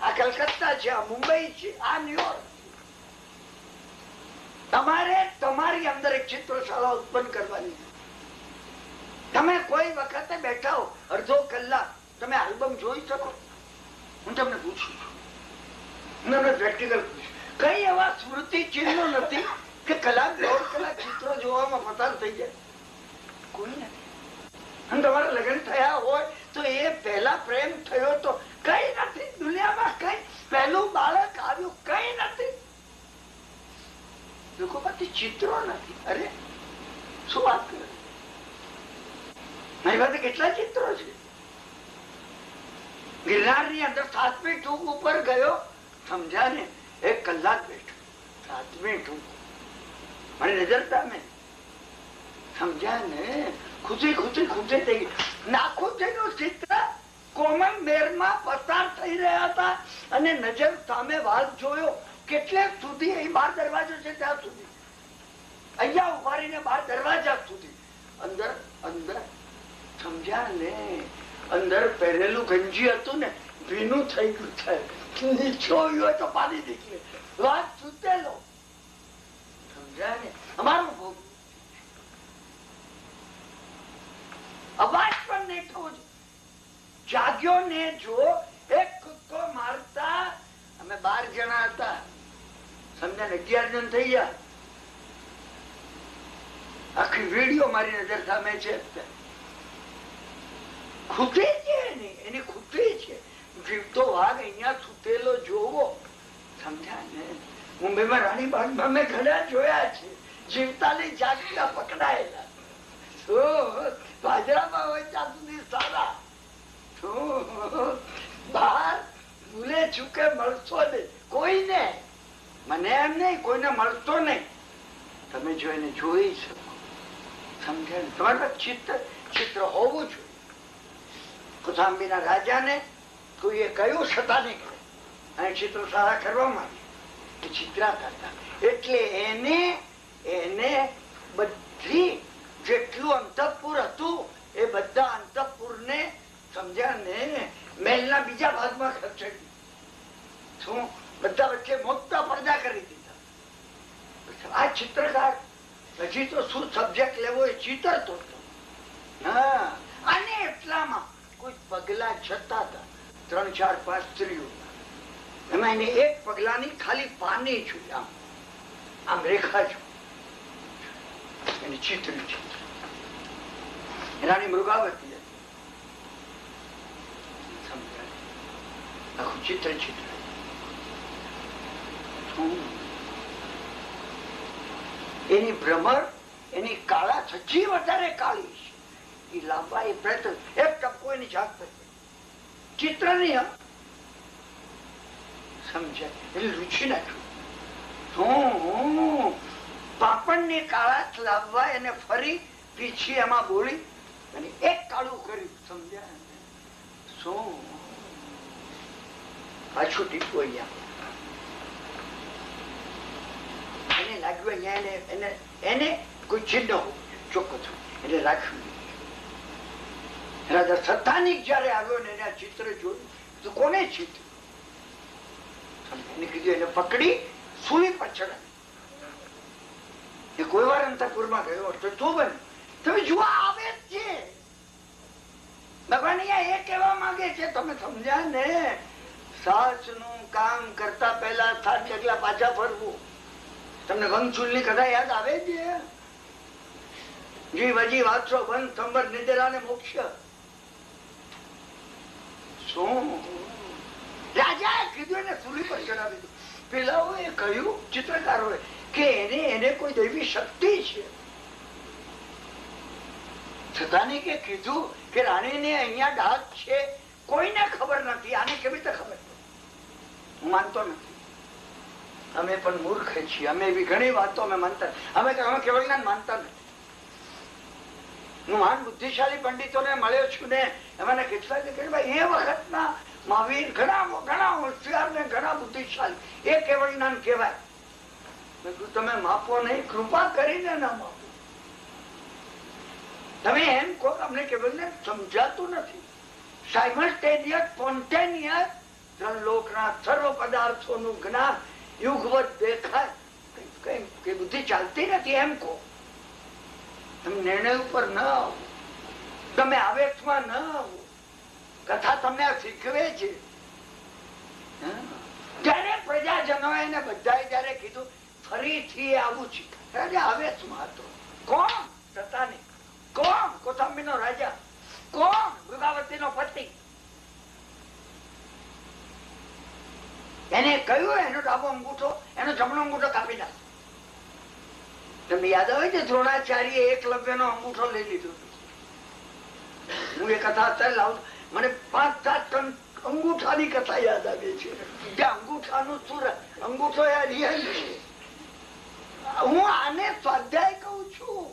આ કલકત્તા છે, આ મુંબઈ છે, આ ન્યુયોર્ક. તમારે તમારી અંદર એક ચિત્રશાળા ઉત્પન્ન કરવાની. તમે કોઈ વખતે બેઠા હો, અડધો કલાક તમે આલ્બમ જોઈ શકો? હું તમને પૂછું છું, પ્રેક્ટિકલ પૂછું. કઈ એવા સ્મૃતિ ચિહ્નો નથી કે કલાક દોઢ કલાક ચિત્રો જોવામાં પસાર થઈ જાય? કોઈ નથી. અને તમારા લગ્ન થયા હોય તો એ પહેલા પ્રેમ થયો તો કઈ નથી દુનિયામાં. કઈ પહેલું બાળક આવ્યું, કઈ નથી. લોકો પાસે ચિત્રો નથી. અરે શું વાત કરે? મારી પાસે કેટલા ચિત્રો છે. ગિરનાર ની અંદર 7મી ટૂંક ઉપર ગયો, સમજા ને, 1 કલાક બેઠો. 7મી ટૂંક મારી નજર સામે. સમજ્યા ને? ખુશી ખુશી ખુશી થઈ ગઈ. નાખું થયેલું ચિત્ર કોમન મેરમાં પસાર થઈ રહ્યા હતા અને નજર સામે વાત જોયો. કેટલે સુધી? અહીં બહાર દરવાજો છે ત્યાં સુધી, અહીંયા ઉભારીને બહાર દરવાજા સુધી, અંદર અંદર. સમજ્યા ને? અંદર પહેરેલું ગંજી હતું ને, ભીનું થઈ ગયું છે. નીચોયું હોય તો પાણી નીકળે. વાત સુતેલો. સમજ્યા ને? અમારું અવાજ પણ નહીં થવો જોઈએ. જાગ્યો ને જો એક કૂદકો મારતા. અમે 12 જણા હતા. સમજ્યા ને? 11 જણ થઈ ગયા. આખી વિડીયો મારી નજર સામે છે. ખૂટે છે એની ખૂટે છે. જીવતો વાઘ અહીંયા સુતેલો જોવો. સમજ્યા ને? મુંબઈમાં રાણીબાગમાં મેં ઘણા જોયા છે. જીવતા ની જાગતા પકડાયેલા. બાજરામાં હોય ત્યાં સુધી સારા. બહાર ભૂલે ચૂકે મળશો નહીં કોઈને. મને એમ નહીં, કોઈને મળશો નહીં. તમે જો એને જોઈ શકો. સમજે? તમારે ચિત્ર હોવું જોઈએ. કુસાંબીના રાજાને કોઈએ કહ્યું છતાં નહીં કરે અને ચિત્રશાળા કરવા માંડી. ચિત્રા કરતા એટલે એને બધી જેટલું અંતઃપુર હતું એ બધા અંતઃપુર ને, સમજ્યા ને, મહેલના બીજા ભાગમાં ખસેડી. શું? બધા વચ્ચે મોટા પડદા કરી દીધા. આ ચિત્રકાર હજી તો શું સબ્જેક્ટ લેવો એ ચિતરતો હતો. હા, અને એટલામાં કોઈ પગલા જતા હતા, 3, 4, 5 સ્ત્રીઓ. એમાં એને એક પગલાની ખાલી પાની જોઈ, આમ રેખા જો એની ચિત્રી છે. રાણી મૃગાવતી હતી. સમજાય? આખું ચિત્ર એની ભ્રમર, એની કાળા હજી વધારે કાળી છે. એ લાંબા એ પ્રયત્ન એક ટપકો એની જાત ચિત્ર નહીં સમજાય એટલે રૂચી નાખ્યું. પાપણ ની કાળા લાવવા એને ફરી પીછી એમાં બોલી અને એક કાળું કર્યું. સમજ્યા? શું પાછું ટીપું અહીંયા એને લાગ્યું અહીંયા એને કોઈ ચિહ્ન ચોખ્ખું એટલે રાખ્યું. રાજા સત્તાનિક જયારે આવ્યો ને એને ચિત્ર જોયું તો કોને ચિત્ર એને કીધું એને પકડી સુઈ પર ચડાવી. એ કોઈ વાર અંતઃપુરમાં ગયો તો શું બને તમે જુઓ આવે જ છે. ભગવાન અહીંયા એ કહેવા માંગે છે તમે સમજ્યા ને સાસ નું કામ કરતા પહેલા 7 ડગલા પાછા ફરવું. તમને વંગચૂલ ની કથા યાદ આવે છે? જીવ હજી વાંચો વન થંબર નિદ્રા ને મોક્ષ. શું રાજા કીધું એને સૂલી પર ચડાવી દીધું. પેલાઓએ કહ્યું ચિત્રકારોએ કે એને કોઈ દૈવી શક્તિ છે. છતાંની કે કીધું કે રાણીને અહીંયા ડાક છે કોઈને ખબર નથી. આને કેવી રીતે ખબર? હું માનતો નથી. અમે પણ મૂર્ખ છીએ. અમે એવી ઘણી વાતો અમે માનતા અમે કેવળ જ્ઞાન માનતા નથી. હું મહાન બુદ્ધિશાળી પંડિતોને મળ્યો છું ને એમને કેટલા એ વખતના મહાવીર ઘણા હોશિયાર ને ઘણા બુદ્ધિશાળી એ કેવળ જ્ઞાન કહેવાય. તમે માપો નહીં, કૃપા કરીને ના માપો. તમે એમ કહો અમને કેવળ જ્ઞાન સમજાતું નથી. સાયમલ્ટેનિયસ સ્પોન્ટેનિયસ ત્રણ લોકના સર્વ પદાર્થોનું જ્ઞાન યુગવત દેખાય કઈ બુદ્ધિ ચાલતી નથી એમ કહો. તમે નિર્ણય ઉપર ન આવો, તમે આવેશમાં ન આવો. કથા તમને શીખવે છે. જયારે પ્રજાજનો એને બધા જયારે કીધું ફરીથી આવું છે આવેશમાં હતો. કોણ? સતાની. કોણ? કૌશાંબી નો રાજા. કોણ? મૃગાવતી નો પતિ. એને કહ્યું એનો ડાબો અંગૂઠો એનો જમણો અંગૂઠો કાપી નાખ. તમને યાદ આવે છે દ્રોણાચાર્ય એકલવ્ય નો અંગૂઠો લઈ લીધો. હું એ કથા અત્યારે લાવું મને 5-7 અંગૂઠાની કથા યાદ આવે છે. અંગૂઠાનું સુર અંગૂઠો રિયલ છે. હું આને સ્વાધ્યાય કઉ છું.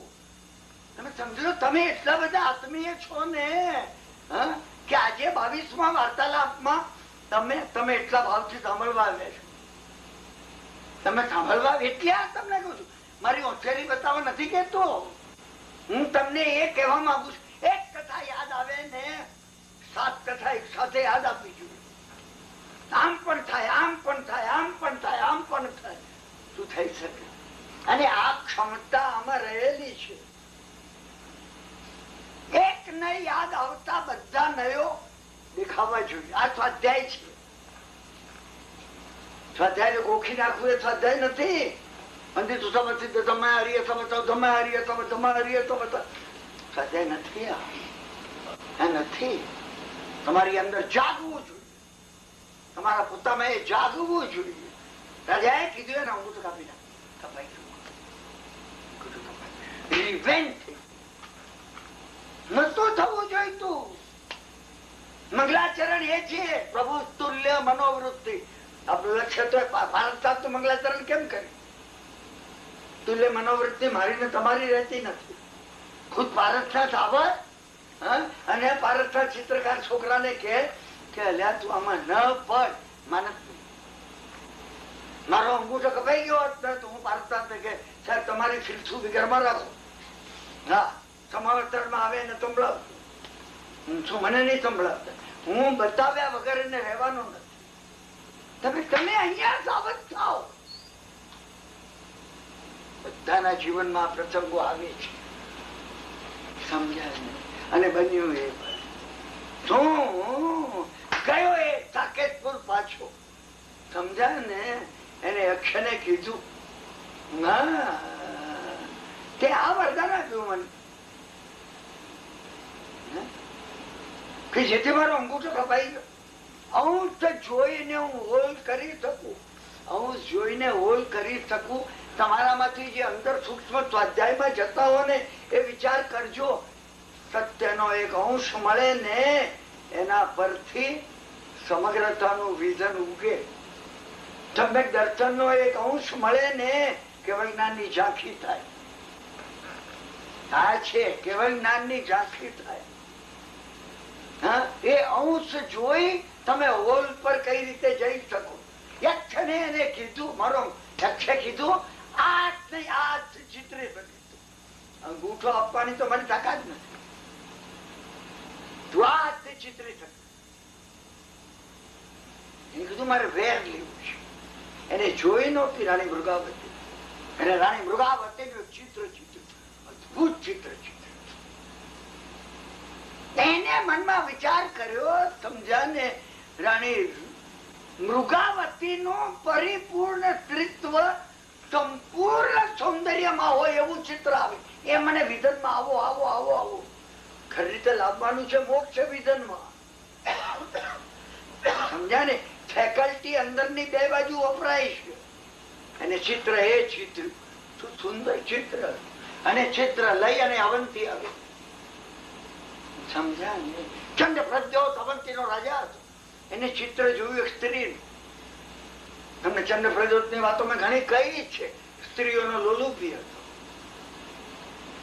તમે સમજો તમે એટલા બધા આત્મીય છો ને કે આજે 22મા વાર્તાલાપમાં તમે એટલા ભાવથી સાંભળવા આવ્યા છો. તમે સાંભળવા એટલે તમને કહું છું. મારી હોશિયારી બતાવવા નથી કેતો. હું તમને એ કહેવા માંગુ છું એક કથા યાદ આવે ને 7 કથા એક સાથે યાદ આપવી જોઈએ. આમ પણ થાય, આમ પણ થાય, આમ પણ થાય, આમ પણ થાય. શું થઈ શકે? અને આ ક્ષમતા આમાં રહેલી છે. એક નય યાદ આવતા બધા નયો દેખાવા જોઈએ. આ સ્વાધ્યાય છે. સ્વાધ્યાય ગોખી નાખવું એ સ્વાધ્યાય નથી. સ્વાધ્યાય નથી. તમારી અંદર જાગવું જોઈએ. તમારા પોતામાં એ જાગવું જોઈએ. રાજાએ કીધું એને અંગૂઠો કાપી નાખ. નતું થવું જોઈતું. મંગલાચરણ એ છે પ્રભુ તુલ્ય મનોવૃત્તિ. આપણું લક્ષ્ય તો ભારત સાહેબ તો મંગલાચરણ કેમ કરે? તુલ્ય મનોવૃત્તિ મારી ને તમારી રહેતી નથી. ખુદ પારસનાથ આવે અને પારસનાથ ચિત્રકાર છોકરાને કે અલ્યા તું આમાં ન પડ. માનસ મારો અંગૂઠો કપાઈ ગયો હોત તો હું પારસનાથ કે સાહેબ તમારી ફિલસૂફી ઘરમાં રાખો. હા સમાવતરમાં આવે ને સંભળાવતો. શું મને નહીં સંભળાવતા? હું બતાવ્યા વગર એને રહેવાનો નથી. તમે અહીંયા સાબત થાઓ. બધાના જીવનમાં પ્રસંગો આવે છે. સમજાય ને? અને બન્યું એ શું ગયો એ સાકેતપુર પાછો. સમજાય ને? એને અક્ષને કીધું તે આ વરદાન આપ્યું મને કે જેથી મારો અંગૂઠો કપાઈ ગયો. અંશ જોઈને હું હોલ કરી શકું. અંશ જોઈને હોલ કરી શકું તમારામાંથી જે અંદર સૂક્ષ્મ સ્વાધ્યાયમાં જતા હો ને એ વિચાર કરજો. સત્યનો એક અંશ મળે ને એના પરથી સમગ્રતાનું વિઝન ઉગે. સમ્યક દર્શનનો એક અંશ મળે ને કેવળ જ્ઞાનની ઝાંખી થાય. આ છે કેવળ જ્ઞાનની ઝાંખી થાય. એ અંશ જોઈ તમે હોલ પર કઈ રીતે જઈ શકો. યક્ષને એને કીધું, મારો યક્ષે કીધું આ નહીં, આ ચિત્રે બની. અંગૂઠો આપવાની તો મને તાકાત નથી. તું આ ચિત્રે કીધું મારે વેર લેવું છે. એને જોઈ નહોતી રાણી મૃગાવતી. એને રાણી મૃગાવતી નું ચિત્ર અદભુત ચિત્ર. એને મનમાં વિચાર કર્યો, સમજ્યા ને, રાણી મૃગાવતી નું પરિપૂર્ણ સ્ત્રીત્વ સંપૂર્ણ સૌંદર્યમાં હોય એવું ચિત્ર આવે. એ મને વિધનમાં આવો આવો આવો આવો ખરી રીતે લાવવાનું છે. મોક્ષ વિધનમાં સમજ્યા ને. ફેકલ્ટી અંદરની બે બાજુ વપરાય છે. અને ચિત્ર એ ચિત્ર સુંદર ચિત્ર. અને ચિત્ર લઈ અને અવંતી આવે. સમજ્યા ને. ચંડ પ્રદ્યોત અવંતી નો રાજા હતો. એને ચિત્ર જોયું એક સ્ત્રી. તમને ચંડ પ્રદ્યોત ની વાતો મેં ઘણી કહી છે. સ્ત્રીઓનો લોલુપી હતો.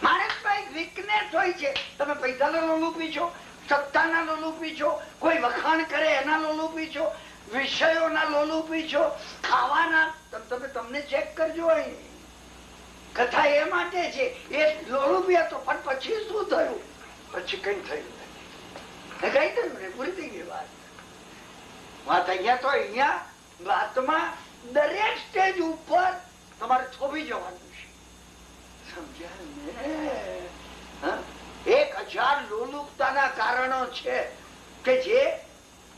માણસમાં એક વીકનેસ હોય છે. તમે પૈસાના લોલુપી છો, સત્તાના લોલુપી છો, કોઈ વખાણ કરે એના લોલુપી છો, વિષયોના લોલુપી છો, ખાવાના. તમને ચેક કરજો. અહીં કથા એ માટે છે. એ લોલુપી હતો પણ પછી શું થયું? પછી કઈ થયું નથી. કઈ થયું ને પૂરી થઈ ગઈ વાત. અહીંયા તો અહીંયા વાતમાં દરેક સ્ટેજ ઉપર તમારે થોભી જવાનું છે. સમજ્યા ને. 1000 લોલુપતાના કારણો છે કે જે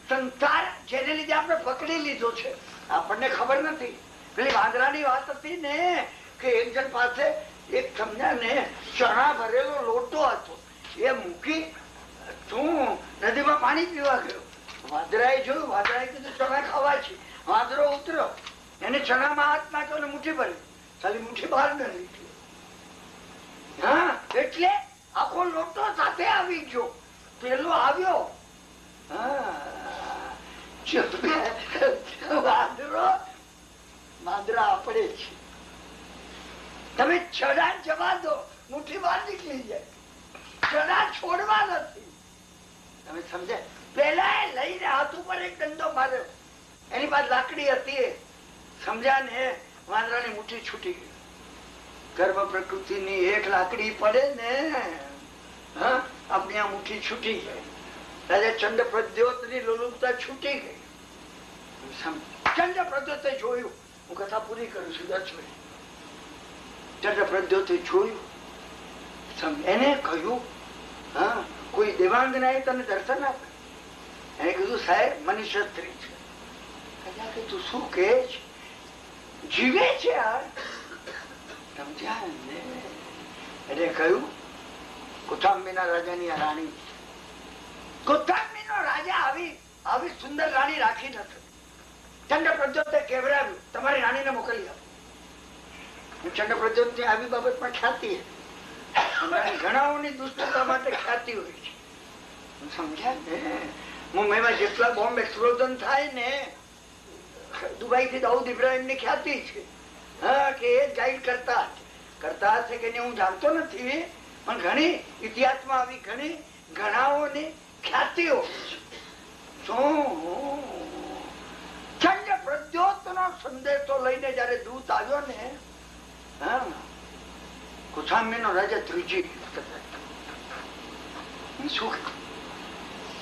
સંસાર જેને લીધે આપણે પકડી લીધો છે. આપણને ખબર નથી. પેલી વાંદરાની વાત હતી ને કે એક જણ પાસે એક સમજ્યા ને ચણા ભરેલો લોટો હતો. એ મૂકી તું નદીમાં પાણી પીવા ગયો. વાંદરાએ જોયું. વાંદરાએ કીધું ચણા ખાવા છે. વાંદરો ઉતરો, એને ચણામાં હાથ નાખ્યો ને મુઠ્ઠી ભરી. ખાલી મુઠ્ઠી બહાર ન નીકળી. હા, એટલે આખો લોટો સાથે આવી ગયો. પેલો આવ્યો. વાંદરા આપણે છે. તમે ચણા જવા દો, મુઠ્ઠી બહાર નીકળી જાય. ચણા છોડવા નથી. તમે સમજ્યા? પેલા લઈને હાથ ઉપર એક દંડો માર્યો. એની પાસે લાકડી હતી. સમજ્યા ને. વાંદરાની મુઠ્ઠી છૂટી ગઈ. ગર્ભ પ્રકૃતિની એક લાકડી પડે ને આપણી આ મુઠ્ઠી છૂટી ગઈ. રાજા ચંડ પ્રદ્યોત ની લોલુપતા છૂટી ગઈ. ચંડ પ્રદ્યોતે જોયું. હું કથા પૂરી કરું છું 10 મિનિટ. ચંડ પ્રદ્યોતે જોયું. એને કહ્યું કોઈ દેવાંગનાએ તને દર્શન આપે. એને કીધું સાહેબ મનુષ્ય સ્ત્રી છે. કે તું શું કે જીવે છે? સમજ્યા ને. એને કહ્યું કૌશાંબીના રાજાની આ રાણી. કૌશાંબીનો રાજા આવી સુંદર રાણી રાખી નથી. ચંડ પ્રદ્યોતે કેવડાવ્યું તમારી રાણીને મોકલી આપો. ચંડ પ્રદ્યોત ની આવી બાબતમાં ખ્યાતિ ઘણાઓની દુષ્ટતા માટે ખ્યાતિ હોય છે. સમજ્યા ને. મુંબઈમાં જેટલા બોમ્બ એક્સપ્લોઝન થાય ને, દુબઈ થી દાઉદ ઇબ્રાહિમ ની ખ્યાતિ છે. કે એ ગાઈડ કરતા હશે કે હું જાણતો નથી, પણ ઘણી ઇતિહાસમાં આવી ઘણી ઘણાઓની ખ્યાતિઓ શું. ચંડ પ્રદ્યોત નો સંદેશો લઈને જયારે દૂત આવ્યો ને, કૌશાંબી નો રાજા ત્રીજી શું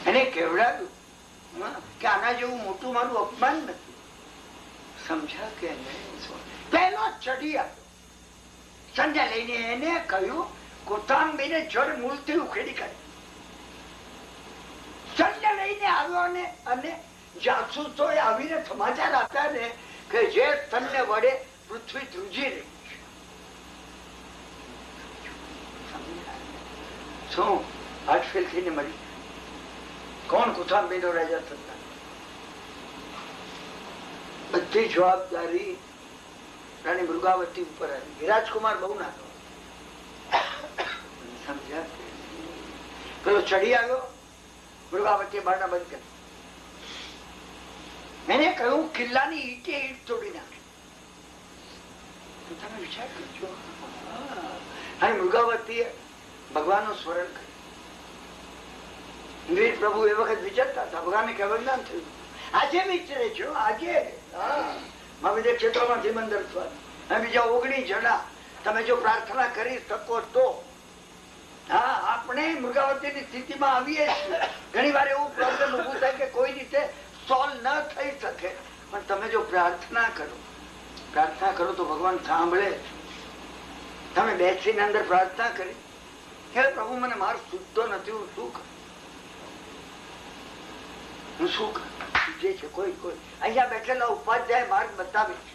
એને કેવડાવ્યું કે આના જેવું મોટું મારું અપમાન નથી. સમજ્યા કે પેલો ચડી આવ્યો. સંજ્ઞા લઈને એને કહ્યું કૌશાંબી ને જળ મૂળથી ઉખેડી કાઢી. સંજ્ઞા લઈને આવ્યો ને અને જાસૂસો આવીને સમાચાર આપ્યા ને કે જે તનને વડે પૃથ્વી ધ્રુજી રહી છે. શું હાર્ટફેલ થઈને મળી. કોણ? કૌશાંબી નો રાજા થતા. બધી જવાબદારી રાણી મૃગાવતી ઉપર આવી. વિરાજકુમાર બહુ નાનો સમજ્યા. પેલો ચડી આવ્યો, મૃગાવતી બારણા બંધ કરી. એને કહ્યું કિલ્લાની ઈટે ઈટ તોડી નાખી. તમે વિચાર કરજો. અને મૃગાવતીએ ભગવાનનું સ્મરણ કર્યું. વીર પ્રભુ એ વખત વિચારતા હતા, ભગવાનને કેવું જ્ઞાન થયું. આજે વિચારે છો, આજે મહાવીર ક્ષેત્રમાં ધીમંદર બીજા 19 જણા તમે જો પ્રાર્થના કરી શકો તો. હા, આપણે મૃગાવતીની સ્થિતિમાં આવીએ છીએ. ઘણી વાર એવું પ્રોબ્લેમ ઉભું થાય કે કોઈ રીતે સોલ્વ ન થઈ શકે, પણ તમે જો પ્રાર્થના કરો તો ભગવાન સાંભળે. તમે બેસીને અંદર પ્રાર્થના કરી, હે પ્રભુ મને માર્ગ સૂઝતો નથી, હું શું કરું? જે છે કોઈ અહીંયા બેઠેલા ઉપાધ્યાય માર્ગ બતાવે છે,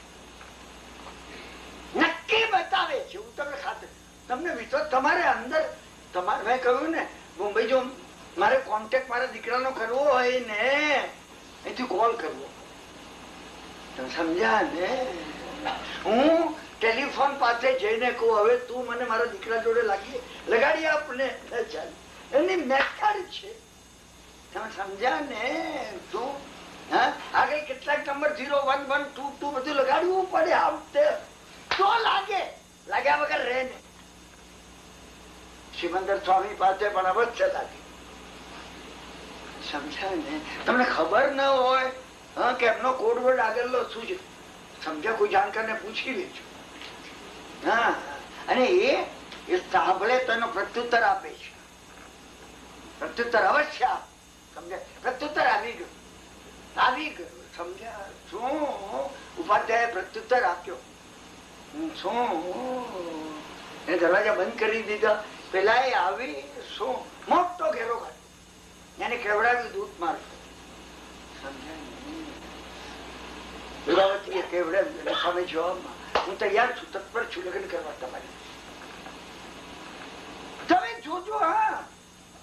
નક્કી બતાવે છે. હું તમને ખાતર, તમને વિશ્વાસ તમારે અંદર, તમારે મેં કહ્યું ને મુંબઈ જો મારે કોન્ટેક્ટ મારા દીકરાનો કરવો હોય ને, અહીંથી કોલ કરવો. તમે સમજ્યા ને? હું ટેલિફોન પાસે જઈને કહું હવે તું મને મારા દીકરા જોડે લગાડી આપને, એની મેથડ છે. તમે સમજ્યા ને? તું આગળ કેટલાક નંબર 0, 1, 1, 2, 2 બધું લગાડવું પડે. આમ તો લાગ્યા વગર રહે ને. સિમંદર સ્વામી પાસે પણ અવશ્ય લાગે. સમજ્યા ને? તમને ખબર ન હોય કે એમનો કોડવર્ડ આગળનો શું છે, સમજ્યા? કોઈ જાણકાર ને પૂછી લેજો. હા, અને એ સાંભળે તો એનો પ્રત્યુત્તર આપે છે. પ્રત્યુત્તર અવશ્ય આપે. સમજ્યા? પ્રત્યુત્તર આવી ગયું. સમજ્યા? શું ઉપાધ્યાય પ્રત્યુત્તર આપ્યો? શું એ દરવાજા બંધ કરી દીધા. પેલા એ આવી શું મોટો ઘેરો કાઢ્યો, એને કેવડાવ્યું દૂધ મારતો. સમજાય? કેવડાવ્યું. સામે જવાબમાં હું તૈયાર છું, તત્પર છું લગ્ન કરવા તમારી. તમે જોજો. હા,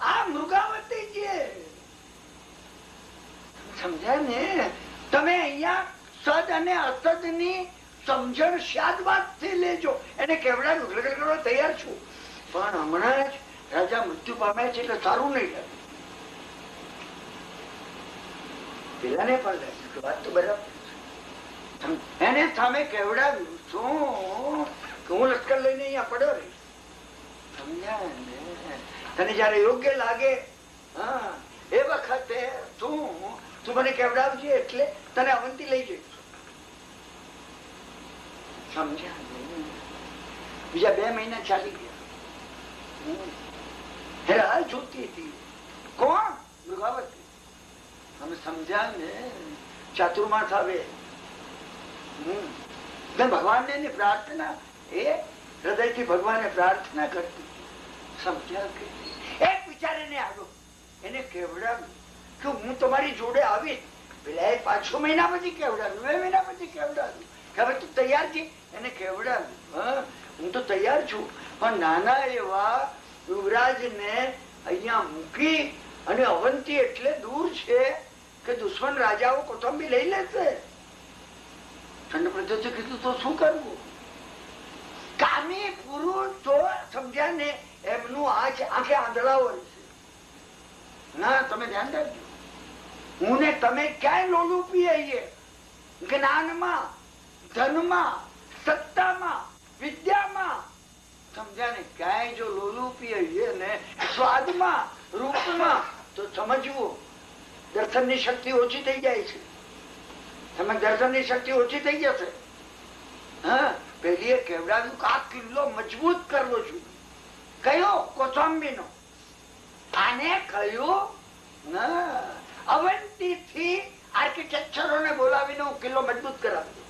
આ મૃગાવતી છે. સમજાય ને? તમે અહીંયા સદ અને અસદ ની સમજણ શાદવાદ થી લેજો. એને કેવડાવ્યું લગ્ન કરવા તૈયાર છું, પણ હમણાં જ રાજા મૃત્યુ પામ્યા છે એટલે સારું નહીં લાગે. પેલાને પણ લાગ્યું વાત તો બરાબર. એને સામે કેવડાવ્યું શું કે હું લશ્કર લઈને અહીંયા પડ્યો રહી. સમજ્યા ને? તને જયારે યોગ્ય લાગે એ વખતે તું મને કેવડાવજે એટલે તને અવંતી લઈ જઈશ. સમજ્યા? બીજા 2 મહિના ચાલી ગયા. રાહ જોતી હતી. કોણ? મૃગાવતી. અમે સમજ્યા ને? ચાતુર્માસ આવે ભગવાન ને પ્રાર્થના, એ હૃદયથી ભગવાને પ્રાર્થના કરતી. સમજ્યા? એક વિચારીને આવ્યો, એને કેવડાવ્યું કે હું તમારી જોડે આવી. પેલા 5-6 મહિના પછી કેવડાવ્યું, 2 મહિના પછી કેવડાવ્યું કે હવે તું તૈયાર છે. એને કેવડાવ્યું હું તો તૈયાર છું, પણ નાના એવા યુવરાજ ને અહીંયા મૂકી અને અવંતી એટલે દૂર છે કે દુશ્મન રાજાઓ કોથંબી લઈ લેશે. ઠંડ પ્રદેશે કીધું તો શું કરવું? કામી પુરુષ તો સમજ્યા ને એમનું આંખે આંધળા હોય છે. ના, તમે ધ્યાન રાખજો. હું ને તમે ક્યાંય લોલુપી આવીએ જ્ઞાનમાં, ધનમાં, સત્તામાં, વિદ્યામાં. સમજ્યા ને? ક્યાંય જો લોલુપી આવીએ ને સ્વાદમાં, રૂપમાં, તો સમજવું દર્શનની શક્તિ ઓછી થઈ જાય છે. તમે દર્શનની શક્તિ ઓછી થઈ જશે. હા, પેલી કેવડાવ્યું કે આ કિલ્લો મજબૂત કરવો છું. કયો? કોથંબી નો. આને કહ્યું અવંતી થી આર્કિટેક્ચરોને બોલાવીને હું કિલ્લો મજબૂત કરાવ્યો.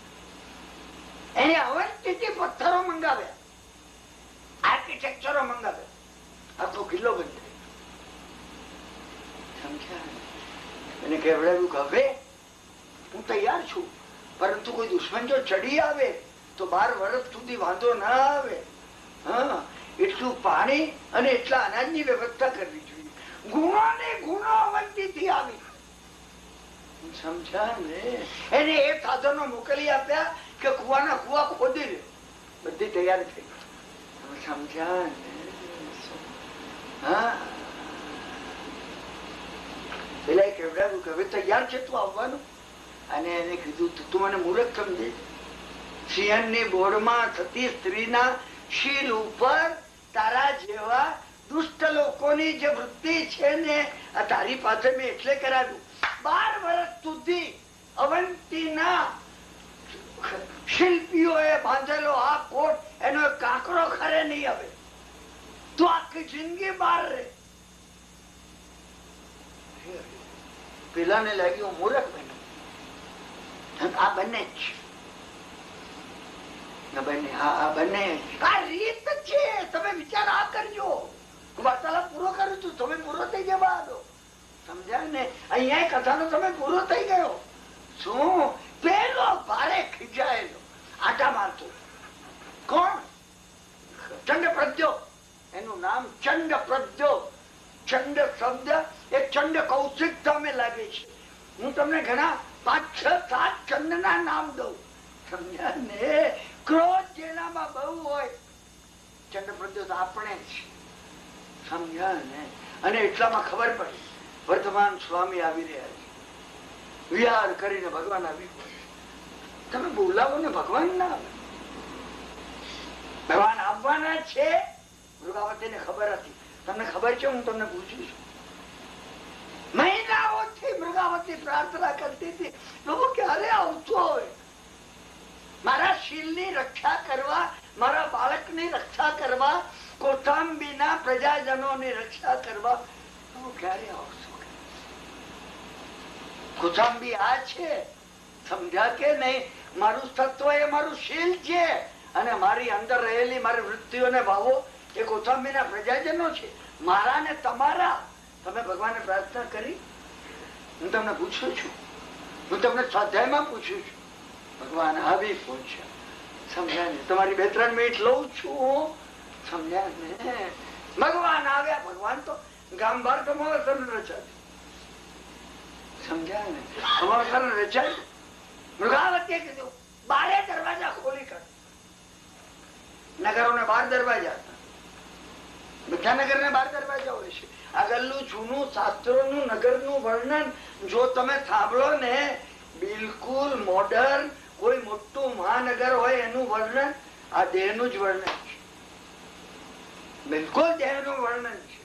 એને અવંતી થી પથ્થરો મંગાવ્યા, આર્કિટેક્ચરો મંગાવ્યા, આખો કિલ્લો બંધ થયો. સમજ્યા? એને કેવડાવ્યું કે હવે હું તૈયાર છું, પરંતુ કોઈ દુશ્મન જો ચડી આવે તો 12 વર્ષ સુધી વાંધો ના આવે. હા, એટલું પાણી અને એટલા અનાજની વ્યવસ્થા કરવી જોઈએ. ગુણો ને ગુણો અવંતી થી આવી. સમજ્યા ને? એને એ સાધનો મોકલી આપ્યા કે કુવાના કુવા ખોદી લે, બધી તૈયાર થઈ ગઈ. સમજ્યા ને? હા, પેલા કેવડાવ્યું કે હવે તૈયાર છે તું આવવાનું. અને એને કીધું તું મને મૂર્ખ સમજે? સિંહણની બોર્ડમાં થતી સ્ત્રીના શીલ ઉપર તારા જેવા દુષ્ટ લોકોની જે વૃત્તિ છે ને, આ તારી પાસે મેં એટલે કરાવ્યું. 12 વર્ષ સુધી અવંતીના શિલ્પીઓએ બાંધેલો આ કોટ એનો કાંકરો ખરે નહીં આવે. તું આખી જિંદગી બહાર રહે. પેલાને લાગ્યું મૂર્ખ બન્યું. આ બંને જ રીત છે. તમે વિચાર આ કરજો. વાર્તાલાપ પૂરો કરું છું, તમે પૂરો થઈ જવા દો. સમજાય ને? અહીંયા કથાનો તમે પૂરો થઈ ગયો. શું? પેલો ભારે ખીજાયેલો આટા મારતો કોણ? ચંડ પ્રદ્યો. એનું નામ ચંડ પ્રદ્યો. ચંડ શબ્દ એ ચંડ કૌશિક તમે લાગે છે. હું તમને ઘણા 5, 6, 7 ચંડ ના નામ દઉં. સમજ્યા ને? ક્રોધ જેનામાં બહુ હોય, ચંડ પ્રદ્યો તો આપણે જ. સમજ્યા ને? અને એટલામાં ખબર પડી વર્તમાન સ્વામી આવી રહ્યા છે. વિહાર કરીને ભગવાન આવી ગયા. તમે બોલાવો ને ભગવાન ના આવે. ભગવાન આવવાના છે. મૃગાવતીને ખબર હતી. તમને ખબર છે? હું તમને પૂછું છું. મહિનાઓથી મૃગાવતી પ્રાર્થના કરતી હતી, પ્રભુ ક્યારે આવતો હોય? મારા શીલની રક્ષા કરવા, મારા બાળકની રક્ષા કરવા, કૌશાંબીના પ્રજાજનોની રક્ષા કરવા પ્રભુ ક્યારે આવશો? કૌશાંબી આ છે. સમજ્યા કે નહીં? મારું તત્વ એ મારું શીલ છે અને મારી અંદર રહેલી મારી વૃત્તિઓને ભાવો એ કૌશાંબીના પ્રજાજનો છે. મારા ને તમારા. તમે ભગવાનને પ્રાર્થના કરી? હું તમને પૂછું છું. હું તમને સ્વાધ્યાયમાં પૂછું છું. ભગવાન આવી પૂછ્યા. સમજ્યા ને? તમારી 2-3 મિનિટ લઉં છું. સમજ્યા ને? ભગવાન આવ્યા. ભગવાન તો ગામ બાર તમારા સર રચાય. સમજ્યા ને? તમારા સર રચાય. મૃગાવતીએ કીધું 12 દરવાજા ખોલી કર. નગરોને 12 દરવાજા હતા. બધા નગરને 12 દરવાજા હોય છે. આગળનું જૂનું શાસ્ત્રોનું નગરનું વર્ણન જો તમે સાંભળો ને, બિલકુલ મોડર્ન કોઈ મોટું મહાનગર હોય એનું વર્ણન આ દેહનું જ વર્ણન છે. બિલકુલ દેહનું વર્ણન છે.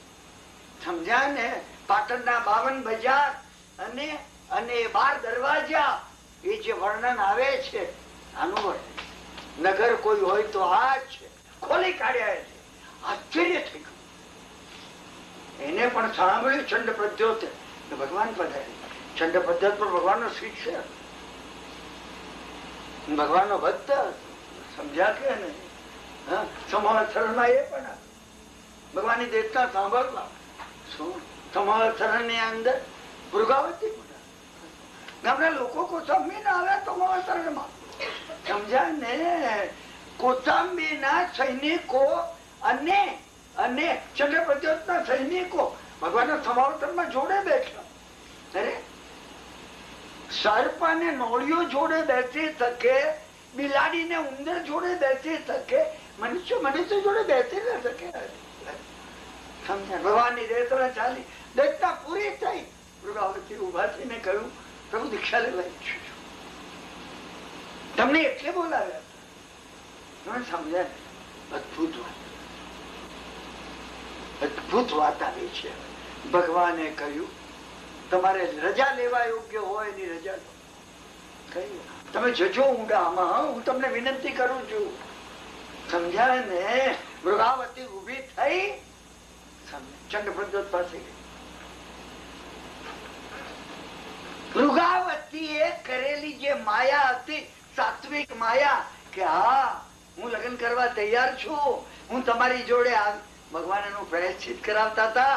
સમજ્યા ને? પાટણના 52 બજાર અને 12 દરવાજા એ જે વર્ણન આવે છે આનું વર્ણન. નગર કોઈ હોય તો આ છે. ખોલી કાઢ્યા છે. આશ્ચર્ય થઈ ગયું. એને પણ સાંભળ્યું ચંડ પ્રદ્યોત ભગવાન પધાર્યા. ચંડ પ્રદ્યોત પર ભગવાનનો શિષ્ય, ભગવાનનો ભક્ત. સમજ્યા કે નહીં? સમાવત્સરમાં એ પણ ભગવાનની દેવતા સાંભળવા. શું સમાવત્સર ની અંદર મૃગાવતી ગામના લોકો કૌશાંબી ના આવ્યા સમાવત્સરમાં. સમજ્યા ને? કૌશાંબી ના સૈનિકો અને ચંદ્ર પ્રદ્યોત ના સૈનિકો ભગવાનના સમાવતરમાં જોડે બેઠા. અરે સર્પ અને નોળિયો જોડે બેસી શકે, બિલાડી ને ઉંદર જોડે બેસી શકે, મનુષ્ય જોડે બેસી ન શકે. સમજ્યા? ભગવાનની દેવતા ચાલી. દેવતા પૂરી થઈ. મૃગાવતી ઉભા થઈને કહ્યું, પ્રભુ દીક્ષા લેવા ઈચ્છું છું. તમને એટલે બોલાવ્યા. સમજ્યા? અદભુત વાત. અદભુત વાત આવી છે. ભગવાને કહ્યું તમારે રજા લેવા યોગ્ય હોય એની રજા લો. કહ્યું તમે જજો ઊંડામાં. હું તમને વિનંતી કરું છું. સમજ્યા ને? મૃગાવતી ઉભી થઈ. ચંડ પ્રદ્યોત પાસે ગઈ. મૃગાવતી એ કરેલી જે માયા હતી, સાત્વિક માયા, કે હા હું લગ્ન કરવા તૈયાર છું, હું તમારી જોડે આવી. ભગવાન એનું પ્રાયશ્ચિત કરાવતા હતા.